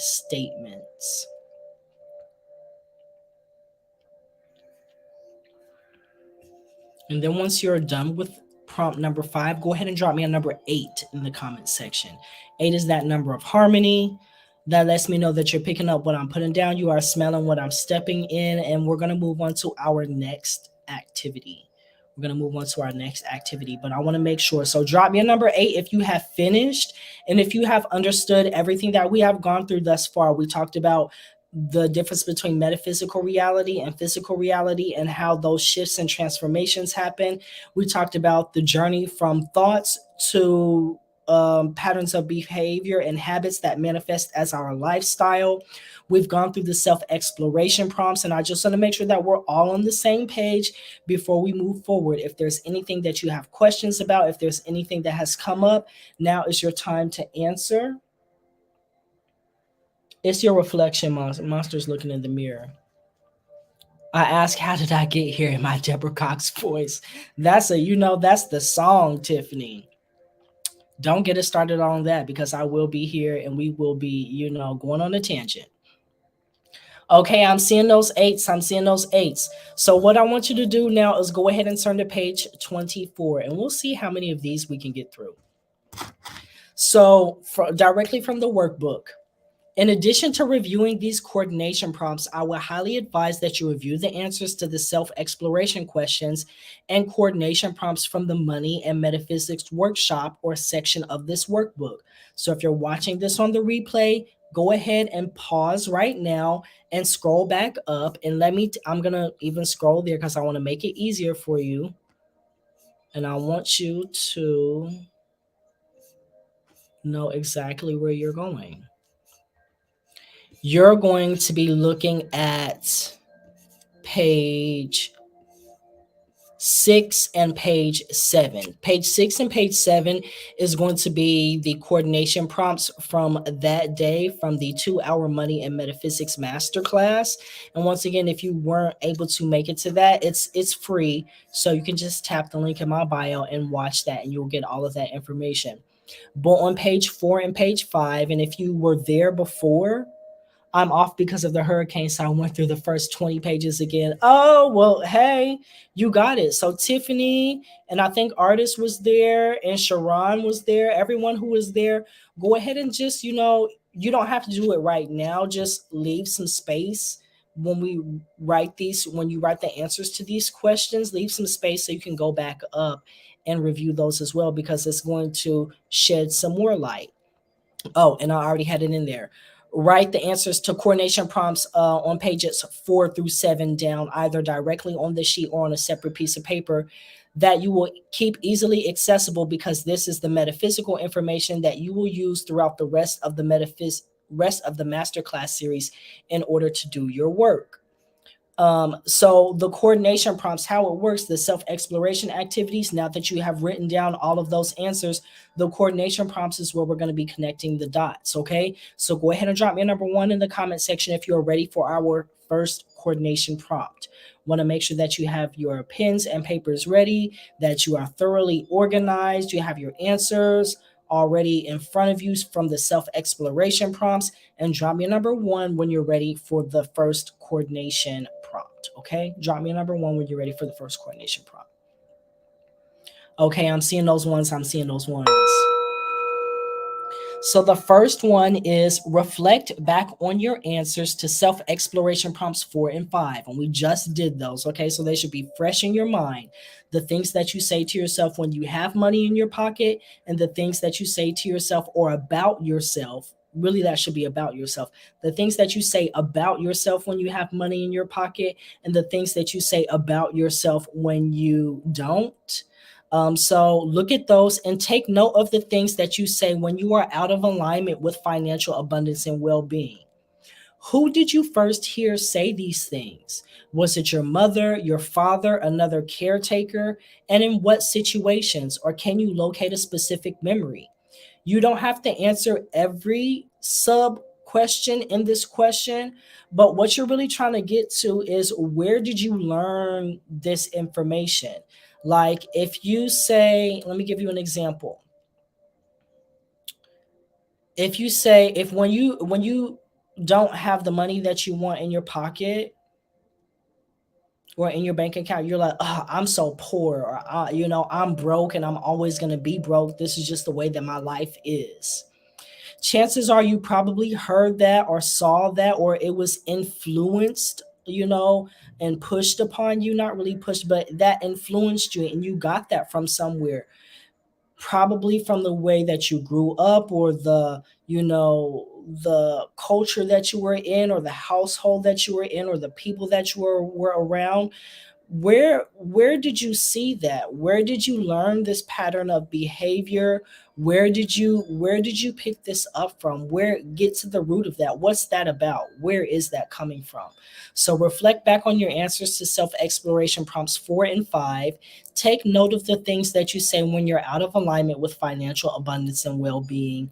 statements. And then once you're done with prompt number 5, go ahead and drop me a number 8 in the comment section. 8 is that number of harmony. That lets me know that you're picking up what I'm putting down. You are smelling what I'm stepping in. And we're going to move on to our next activity. But I want to make sure. So drop me a number 8 if you have finished. And if you have understood everything that we have gone through thus far. We talked about the difference between metaphysical reality and physical reality and how those shifts and transformations happen. We talked about the journey from thoughts to patterns of behavior and habits that manifest as our lifestyle. We've gone through the self-exploration prompts, and I just want to make sure that we're all on the same page before we move forward. If there's anything that you have questions about, if there's anything that has come up, now is your time to answer. It's your reflection, monsters looking in the mirror. I ask, how did I get here in my Deborah Cox voice? That's the song, Tiffany. Don't get us started on that, because I will be here and we will be, going on a tangent. Okay, I'm seeing those 8s. So what I want you to do now is go ahead and turn to page 24, and we'll see how many of these we can get through. So directly from the workbook. In addition to reviewing these coordination prompts, I would highly advise that you review the answers to the self-exploration questions and coordination prompts from the Money and Metaphysics workshop or section of this workbook. So if you're watching this on the replay, go ahead and pause right now and scroll back up. And I'm going to even scroll there because I want to make it easier for you. And I want you to know exactly where you're going. You're going to be looking at page 6 and page 7. Page 6 and page 7 is going to be the coordination prompts from that day from the 2-hour Money and Metaphysics Masterclass. And once again, if you weren't able to make it to that, it's free. So you can just tap the link in my bio and watch that, and you'll get all of that information. But on page 4 and page 5, and if you were there before, I'm off because of the hurricane, so I went through the first 20 pages again. Oh, well, hey, you got it. So Tiffany, and I think Artist was there, and Sharon was there. Everyone who was there, go ahead and just, you don't have to do it right now. Just leave some space when when you write the answers to these questions, leave some space so you can go back up and review those as well, because it's going to shed some more light. Oh, and I already had it in there. Write the answers to coordination prompts on pages 4 through 7 down, either directly on the sheet or on a separate piece of paper that you will keep easily accessible, because this is the metaphysical information that you will use throughout the rest of the masterclass series in order to do your work. So the coordination prompts, how it works, the self-exploration activities, now that you have written down all of those answers, the coordination prompts is where we're going to be connecting the dots, okay? So go ahead and drop me a number 1 in the comment section if you're ready for our first coordination prompt. Want to make sure that you have your pens and papers ready, that you are thoroughly organized, you have your answers already in front of you from the self-exploration prompts, and drop me a number 1 when you're ready for the first coordination prompt. Okay, drop me a number 1 when you're ready for the first coordination prompt. Okay, I'm seeing those ones. So the first one is reflect back on your answers to self-exploration prompts 4 and 5. And we just did those. Okay, so they should be fresh in your mind. The things that you say to yourself when you have money in your pocket, and the things that you say to yourself or about yourself. Really, that should be about yourself. The things that you say about yourself when you have money in your pocket, and the things that you say about yourself when you don't. So look at those and take note of the things that you say when you are out of alignment with financial abundance and well-being. Who did you first hear say these things? Was it your mother, your father, another caretaker? And in what situations? Or can you locate a specific memory? You don't have to answer every sub question in this question, but what you're really trying to get to is, where did you learn this information? Like, if you say, let me give you an example. If you say, if when you don't have the money that you want in your pocket or in your bank account, you're like, oh, I'm so poor, or I'm broke and I'm always going to be broke. This is just the way that my life is. Chances are you probably heard that or saw that, or it was influenced, and pushed upon you. Not really pushed, but that influenced you, and you got that from somewhere. Probably from the way that you grew up, or the culture that you were in, or the household that you were in, or the people that you were around. Where did you see that? Where did you learn this pattern of behavior? Where did you pick this up from? Where Get to the root of that. What's that about? Where is that coming from? So reflect back on your answers to self-exploration prompts 4 and 5. Take note of the things that you say when you're out of alignment with financial abundance and well-being.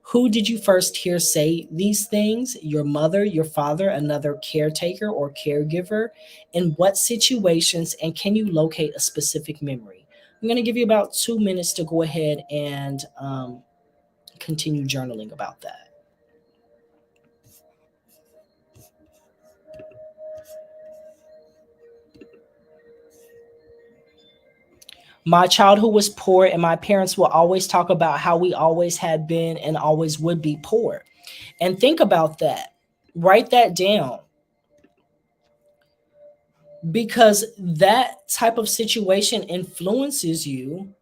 Who did you first hear say these things? Your mother, your father, another caretaker or caregiver? In what situations? And can you locate a specific memory? I'm going to give you about 2 minutes to go ahead and continue journaling about that. My childhood was poor, and my parents will always talk about how we always had been and always would be poor. And think about that. Write that down, because that type of situation influences you,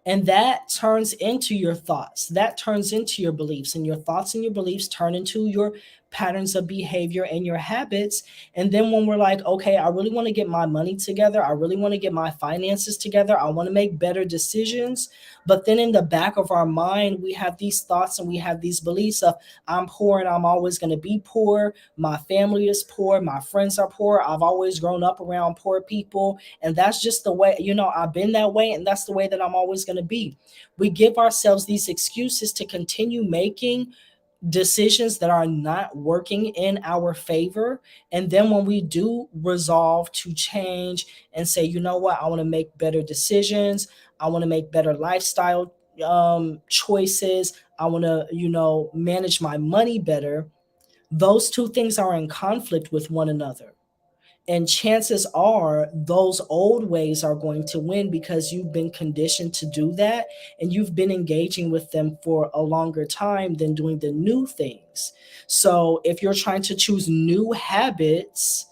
and that turns into your thoughts, that turns into your beliefs, and your thoughts and your beliefs turn into your patterns of behavior and your habits. And then when we're like, okay, I really want to get my money together, I really want to get my finances together, I want to make better decisions, but then in the back of our mind we have these thoughts and we have these beliefs of, I'm poor and I'm always going to be poor, my family is poor, my friends are poor, I've always grown up around poor people, and that's just the way, I've been that way, and that's the way that I'm always going to be. We give ourselves these excuses to continue making decisions that are not working in our favor. And then when we do resolve to change and say, you know what, I want to make better decisions, I want to make better lifestyle choices, I want to, manage my money better, Those two things are in conflict with one another. And chances are those old ways are going to win because you've been conditioned to do that and you've been engaging with them for a longer time than doing the new things. So if you're trying to choose new habits,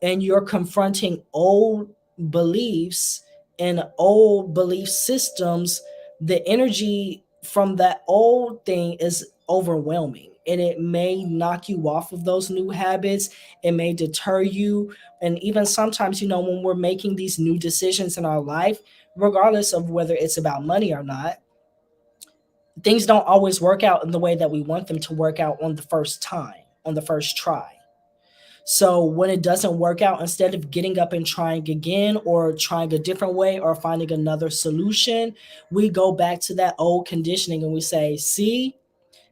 and you're confronting old beliefs and old belief systems, the energy from that old thing is overwhelming, and it may knock you off of those new habits. It may deter you. And even sometimes, when we're making these new decisions in our life, regardless of whether it's about money or not, things don't always work out in the way that we want them to work out on the first time, on the first try. So when it doesn't work out, instead of getting up and trying again or trying a different way or finding another solution, we go back to that old conditioning and we say, see,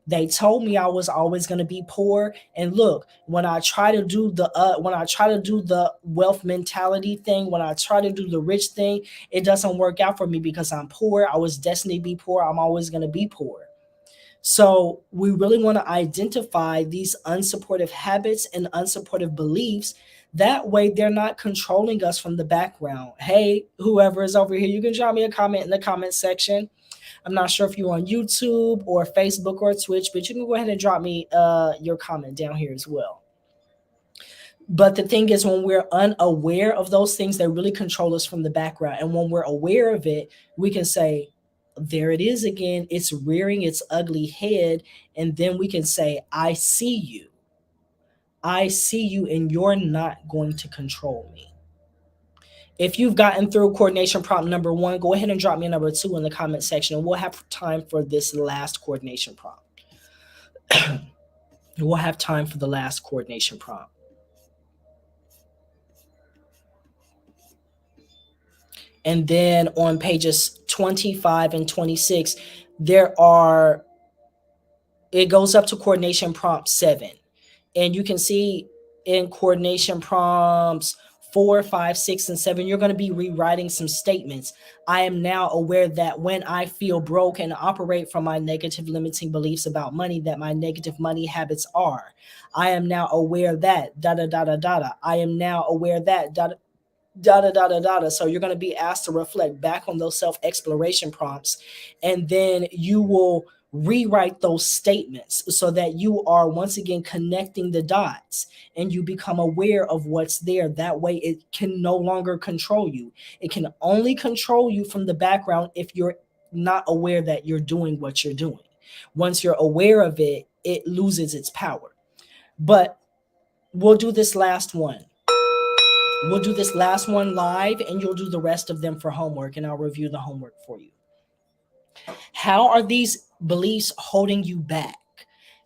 they told me I was always going to be poor. And look, when I try to do the wealth mentality thing, when I try to do the rich thing, it doesn't work out for me because I'm poor. I was destined to be poor. I'm always going to be poor. So we really want to identify these unsupportive habits and unsupportive beliefs. That way they're not controlling us from the background. Hey, whoever is over here, you can drop me a comment in the comment section. I'm not sure if you're on YouTube or Facebook or Twitch, but you can go ahead and drop me your comment down here as well. But the thing is, when we're unaware of those things, they really control us from the background. And when we're aware of it, we can say, there it is again. It's rearing its ugly head. And then we can say, I see you. I see you, and you're not going to control me. If you've gotten through coordination prompt number 1, go ahead and drop me a number 2 in the comment section, and we'll have time for this last coordination prompt. We'll have time for the last coordination prompt. And then on pages 25 and 26, it goes up to coordination prompt 7. And you can see in coordination prompts 4, 5, 6, and 7, you're going to be rewriting some statements. I am now aware that when I feel broke and operate from my negative limiting beliefs about money, that my negative money habits are. I am now aware that, da da da da da. I am now aware that, da da da da da. So you're going to be asked to reflect back on those self-exploration prompts, and then you will rewrite those statements so that you are once again connecting the dots and you become aware of what's there. That way it can no longer control you. It can only control you from the background if you're not aware that you're doing what you're doing. Once you're aware of it, it loses its power. But we'll do this last one. We'll do this last one live, and you'll do the rest of them for homework, and I'll review the homework for you. How are these beliefs holding you back?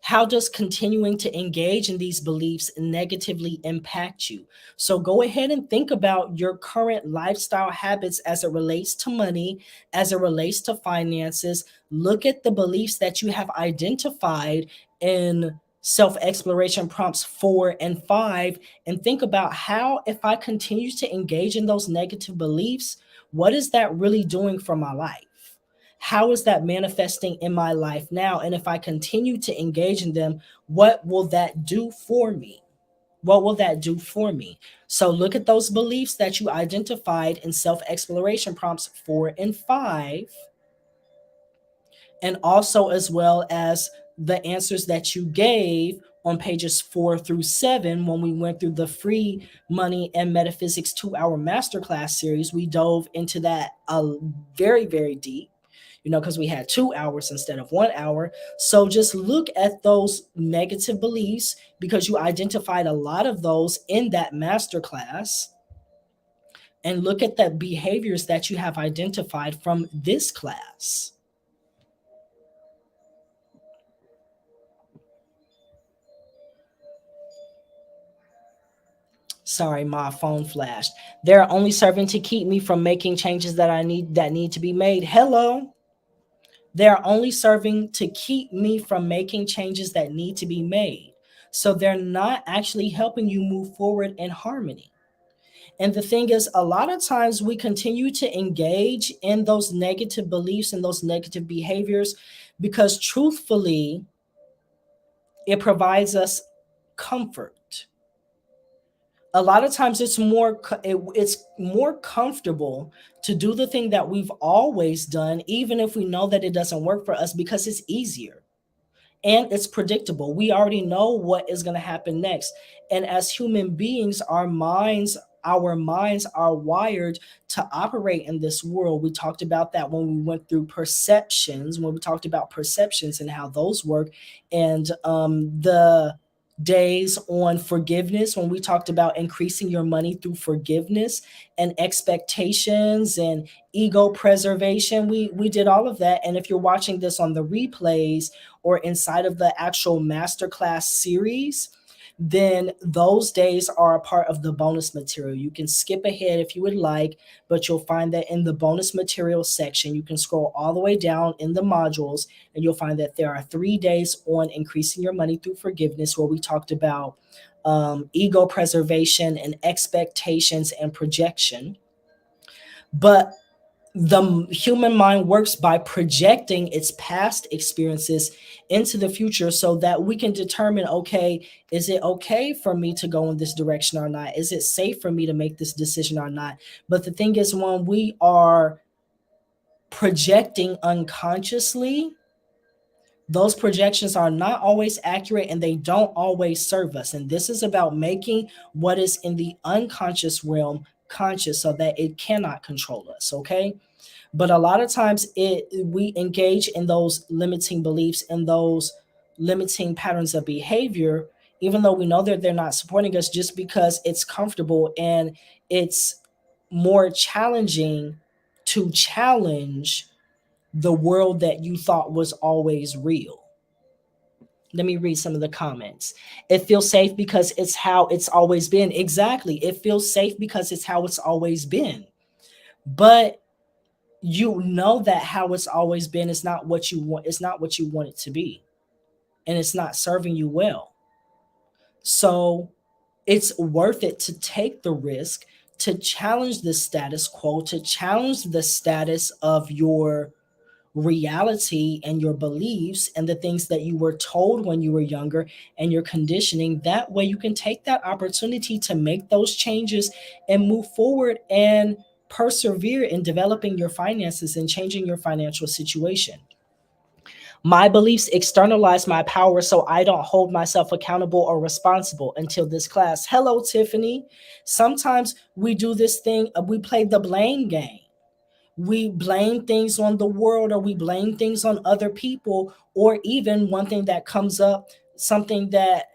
How does continuing to engage in these beliefs negatively impact you? So go ahead and think about your current lifestyle habits as it relates to money, as it relates to finances. Look at the beliefs that you have identified in self-exploration prompts 4 and 5, and think about how, if I continue to engage in those negative beliefs, what is that really doing for my life? How is that manifesting in my life now? And if I continue to engage in them, what will that do for me? What will that do for me? So look at those beliefs that you identified in self-exploration prompts 4 and 5, and also as well as the answers that you gave on pages 4 through 7 when we went through the free Money and Metaphysics 2-hour masterclass series. We dove into that very, very deep, because we had 2 hours instead of 1 hour. So just look at those negative beliefs, because you identified a lot of those in that masterclass, and look at the behaviors that you have identified from this class. Sorry, my phone flashed. They're only serving to keep me from making changes that need to be made. Hello. They're only serving to keep me from making changes that need to be made. So they're not actually helping you move forward in harmony. And the thing is, a lot of times we continue to engage in those negative beliefs and those negative behaviors because truthfully, it provides us comfort. A lot of times it's more comfortable to do the thing that we've always done, even if we know that it doesn't work for us, because it's easier and it's predictable. We already know what is going to happen next. And as human beings, our minds are wired to operate in this world. We talked about that when we went through perceptions, when we talked about perceptions and how those work, and the days on forgiveness, when we talked about increasing your money through forgiveness and expectations and ego preservation. We did all of that. And if you're watching this on the replays or inside of the actual masterclass series, then those days are a part of the bonus material. You can skip ahead if you would like, but you'll find that in the bonus material section, you can scroll all the way down in the modules, and you'll find that there are 3 days on increasing your money through forgiveness, where we talked about ego preservation and expectations and projection. But the human mind works by projecting its past experiences into the future so that we can determine, okay, is it okay for me to go in this direction or not? Is it safe for me to make this decision or not? But the thing is, when we are projecting unconsciously, those projections are not always accurate and they don't always serve us. And this is about making what is in the unconscious realm conscious so that it cannot control us, okay? But a lot of times we engage in those limiting beliefs and those limiting patterns of behavior, even though we know that they're not supporting us, just because it's comfortable and it's more challenging to challenge the world that you thought was always real. Let me read some of the comments. It feels safe because it's how it's always been. Exactly. It feels safe because it's how it's always been. But you know that how it's always been is not what you want. It's not what you want it to be. And it's not serving you well. So it's worth it to take the risk to challenge the status quo, to challenge the status of your reality and your beliefs and the things that you were told when you were younger and your conditioning. That way you can take that opportunity to make those changes and move forward and persevere in developing your finances and changing your financial situation. My beliefs externalize my power so I don't hold myself accountable or responsible until this class. Hello, Tiffany. Sometimes we do this thing, we play the blame game. We blame things on the world, or we blame things on other people, or even one thing that comes up, something that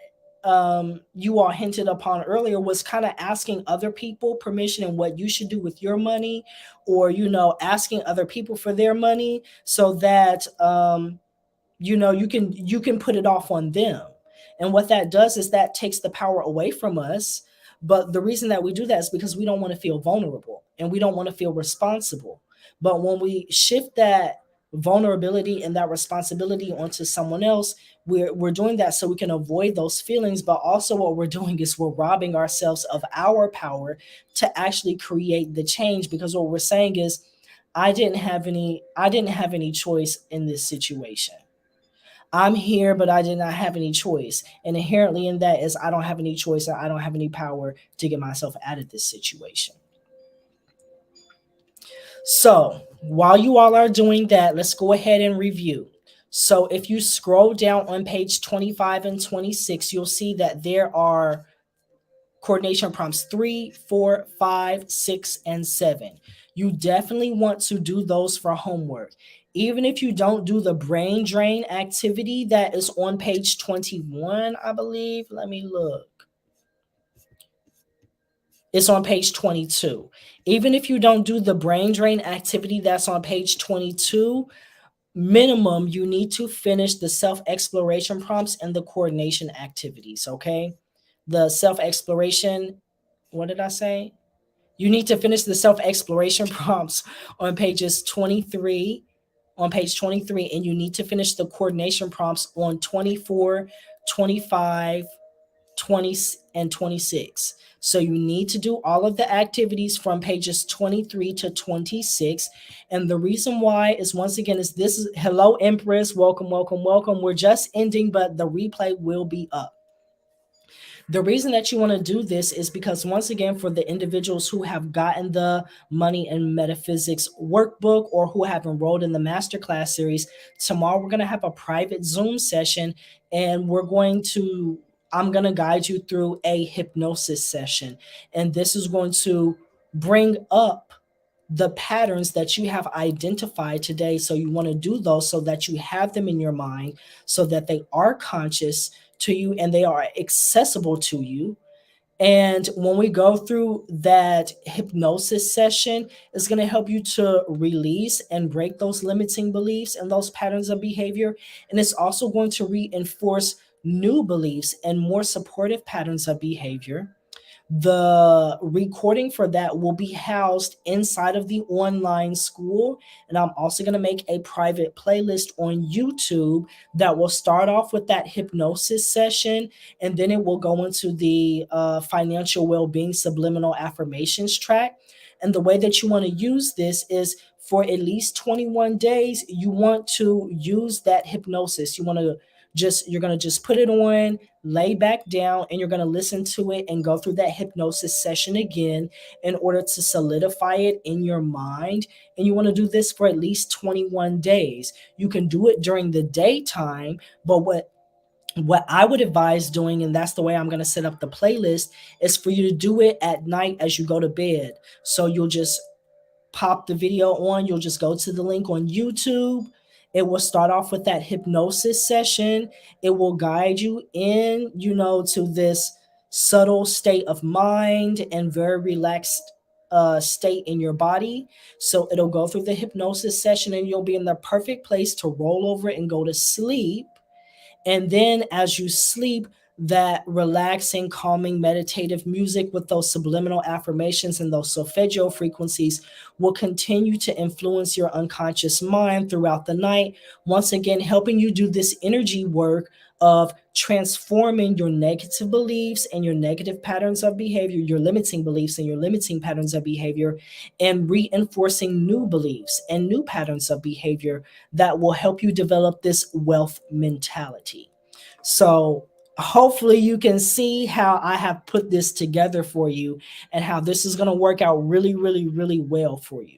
you all hinted upon earlier, was kind of asking other people permission and what you should do with your money, or asking other people for their money so that you can put it off on them. And what that does is that takes the power away from us. But the reason that we do that is because we don't want to feel vulnerable and we don't want to feel responsible. But when we shift that vulnerability and that responsibility onto someone else, we're doing that so we can avoid those feelings. But also what we're doing is we're robbing ourselves of our power to actually create the change, because what we're saying is, I didn't have any choice in this situation. I'm here, but I did not have any choice. And inherently in that is, I don't have any choice and I don't have any power to get myself out of this situation. So while you all are doing that, let's go ahead and review. So if you scroll down on page 25 and 26, you'll see that there are coordination prompts 3, 4, 5, 6, and 7. You definitely want to do those for homework. Even if you don't do the brain drain activity that is on page 21, I believe. Let me look. It's on page 22. Even if you don't do the brain drain activity that's on page 22, minimum, you need to finish the self-exploration prompts and the coordination activities, okay? The self-exploration, what did I say? You need to finish the self-exploration prompts on page 23, and you need to finish the coordination prompts on 24, 25, 20, and 26. So you need to do all of the activities from pages 23 to 26. And the reason why is, once again, hello, Empress. Welcome, welcome, welcome. We're just ending, but the replay will be up. The reason that you want to do this is because, once again, for the individuals who have gotten the Money and Metaphysics Workbook or who have enrolled in the Masterclass Series, tomorrow we're going to have a private Zoom session, and I'm going to guide you through a hypnosis session. And this is going to bring up the patterns that you have identified today. So you want to do those so that you have them in your mind, so that they are conscious to you and they are accessible to you. And when we go through that hypnosis session, it's going to help you to release and break those limiting beliefs and those patterns of behavior. And it's also going to reinforce new beliefs and more supportive patterns of behavior. The recording for that will be housed inside of the online school. And I'm also going to make a private playlist on YouTube that will start off with that hypnosis session. And then it will go into the financial well-being subliminal affirmations track. And the way that you want to use this is, for at least 21 days, you want to use that hypnosis. You're going to just put it on, lay back down, and you're going to listen to it and go through that hypnosis session again in order to solidify it in your mind. And you want to do this for at least 21 days. You can do it during the daytime, but what I would advise doing, and that's the way I'm going to set up the playlist, is for you to do it at night as you go to bed. So you'll just pop the video on, you'll just go to the link on YouTube. It will start off with that hypnosis session. It will guide you in, to this subtle state of mind and very relaxed state in your body. So it'll go through the hypnosis session and you'll be in the perfect place to roll over and go to sleep. And then as you sleep, that relaxing, calming, meditative music with those subliminal affirmations and those solfeggio frequencies will continue to influence your unconscious mind throughout the night. Once again, helping you do this energy work of transforming your negative beliefs and your negative patterns of behavior, your limiting beliefs and your limiting patterns of behavior, and reinforcing new beliefs and new patterns of behavior that will help you develop this wealth mentality. So hopefully you can see how I have put this together for you and how this is going to work out really, really, really well for you.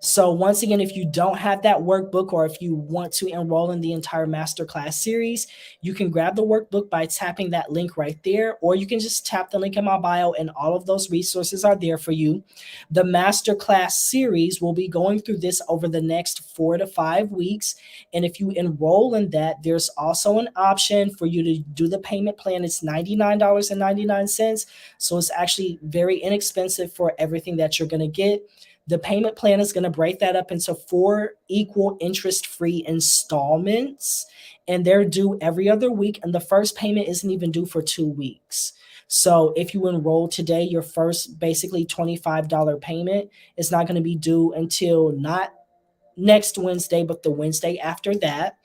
So once again, if you don't have that workbook, or if you want to enroll in the entire masterclass series, you can grab the workbook by tapping that link right there, or you can just tap the link in my bio and all of those resources are there for you. The masterclass series will be going through this over the next 4 to 5 weeks. And if you enroll in that, there's also an option for you to do the payment plan. It's $99.99. So it's actually very inexpensive for everything that you're going to get. The payment plan is going to break that up into 4 equal interest-free installments, and they're due every other week, and the first payment isn't even due for 2 weeks. So if you enroll today, your first basically $25 payment is not going to be due until not next Wednesday, but the Wednesday after that.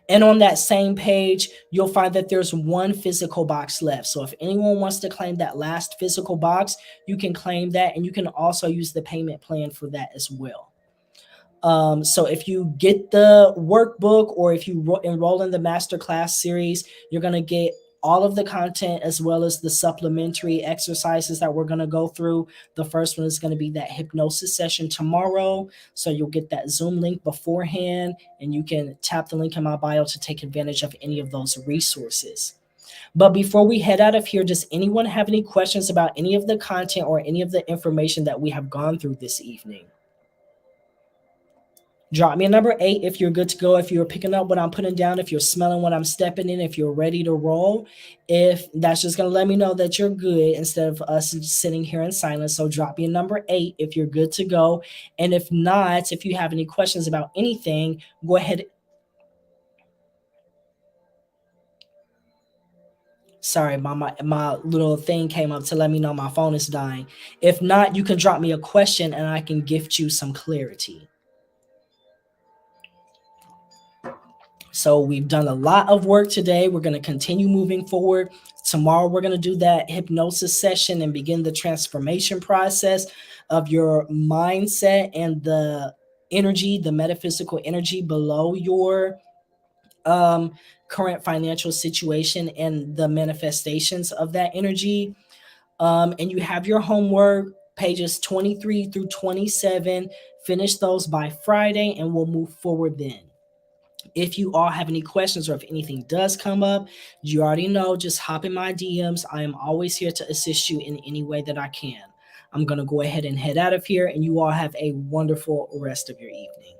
And on that same page, you'll find that there's 1 physical box left. So if anyone wants to claim that last physical box, you can claim that, and you can also use the payment plan for that as well. So if you get the workbook, or if you enroll in the masterclass series, you're going to get all of the content as well as the supplementary exercises that we're going to go through. The first one is going to be that hypnosis session tomorrow. So you'll get that Zoom link beforehand, and you can tap the link in my bio to take advantage of any of those resources. But before we head out of here, does anyone have any questions about any of the content or any of the information that we have gone through this evening? Drop me a number 8 if you're good to go, if you're picking up what I'm putting down, if you're smelling what I'm stepping in, if you're ready to roll. If that's just going to let me know that you're good instead of us sitting here in silence. So drop me a number 8 if you're good to go. And if not, if you have any questions about anything, go ahead. Sorry, my little thing came up to let me know my phone is dying. If not, you can drop me a question and I can gift you some clarity. So we've done a lot of work today. We're going to continue moving forward. Tomorrow, we're going to do that hypnosis session and begin the transformation process of your mindset and the energy, the metaphysical energy below your current financial situation and the manifestations of that energy. And you have your homework, pages 23 through 27. Finish those by Friday, and we'll move forward then. If you all have any questions or if anything does come up, you already know, just hop in my DMs. I am always here to assist you in any way that I can. I'm going to go ahead and head out of here, and you all have a wonderful rest of your evening.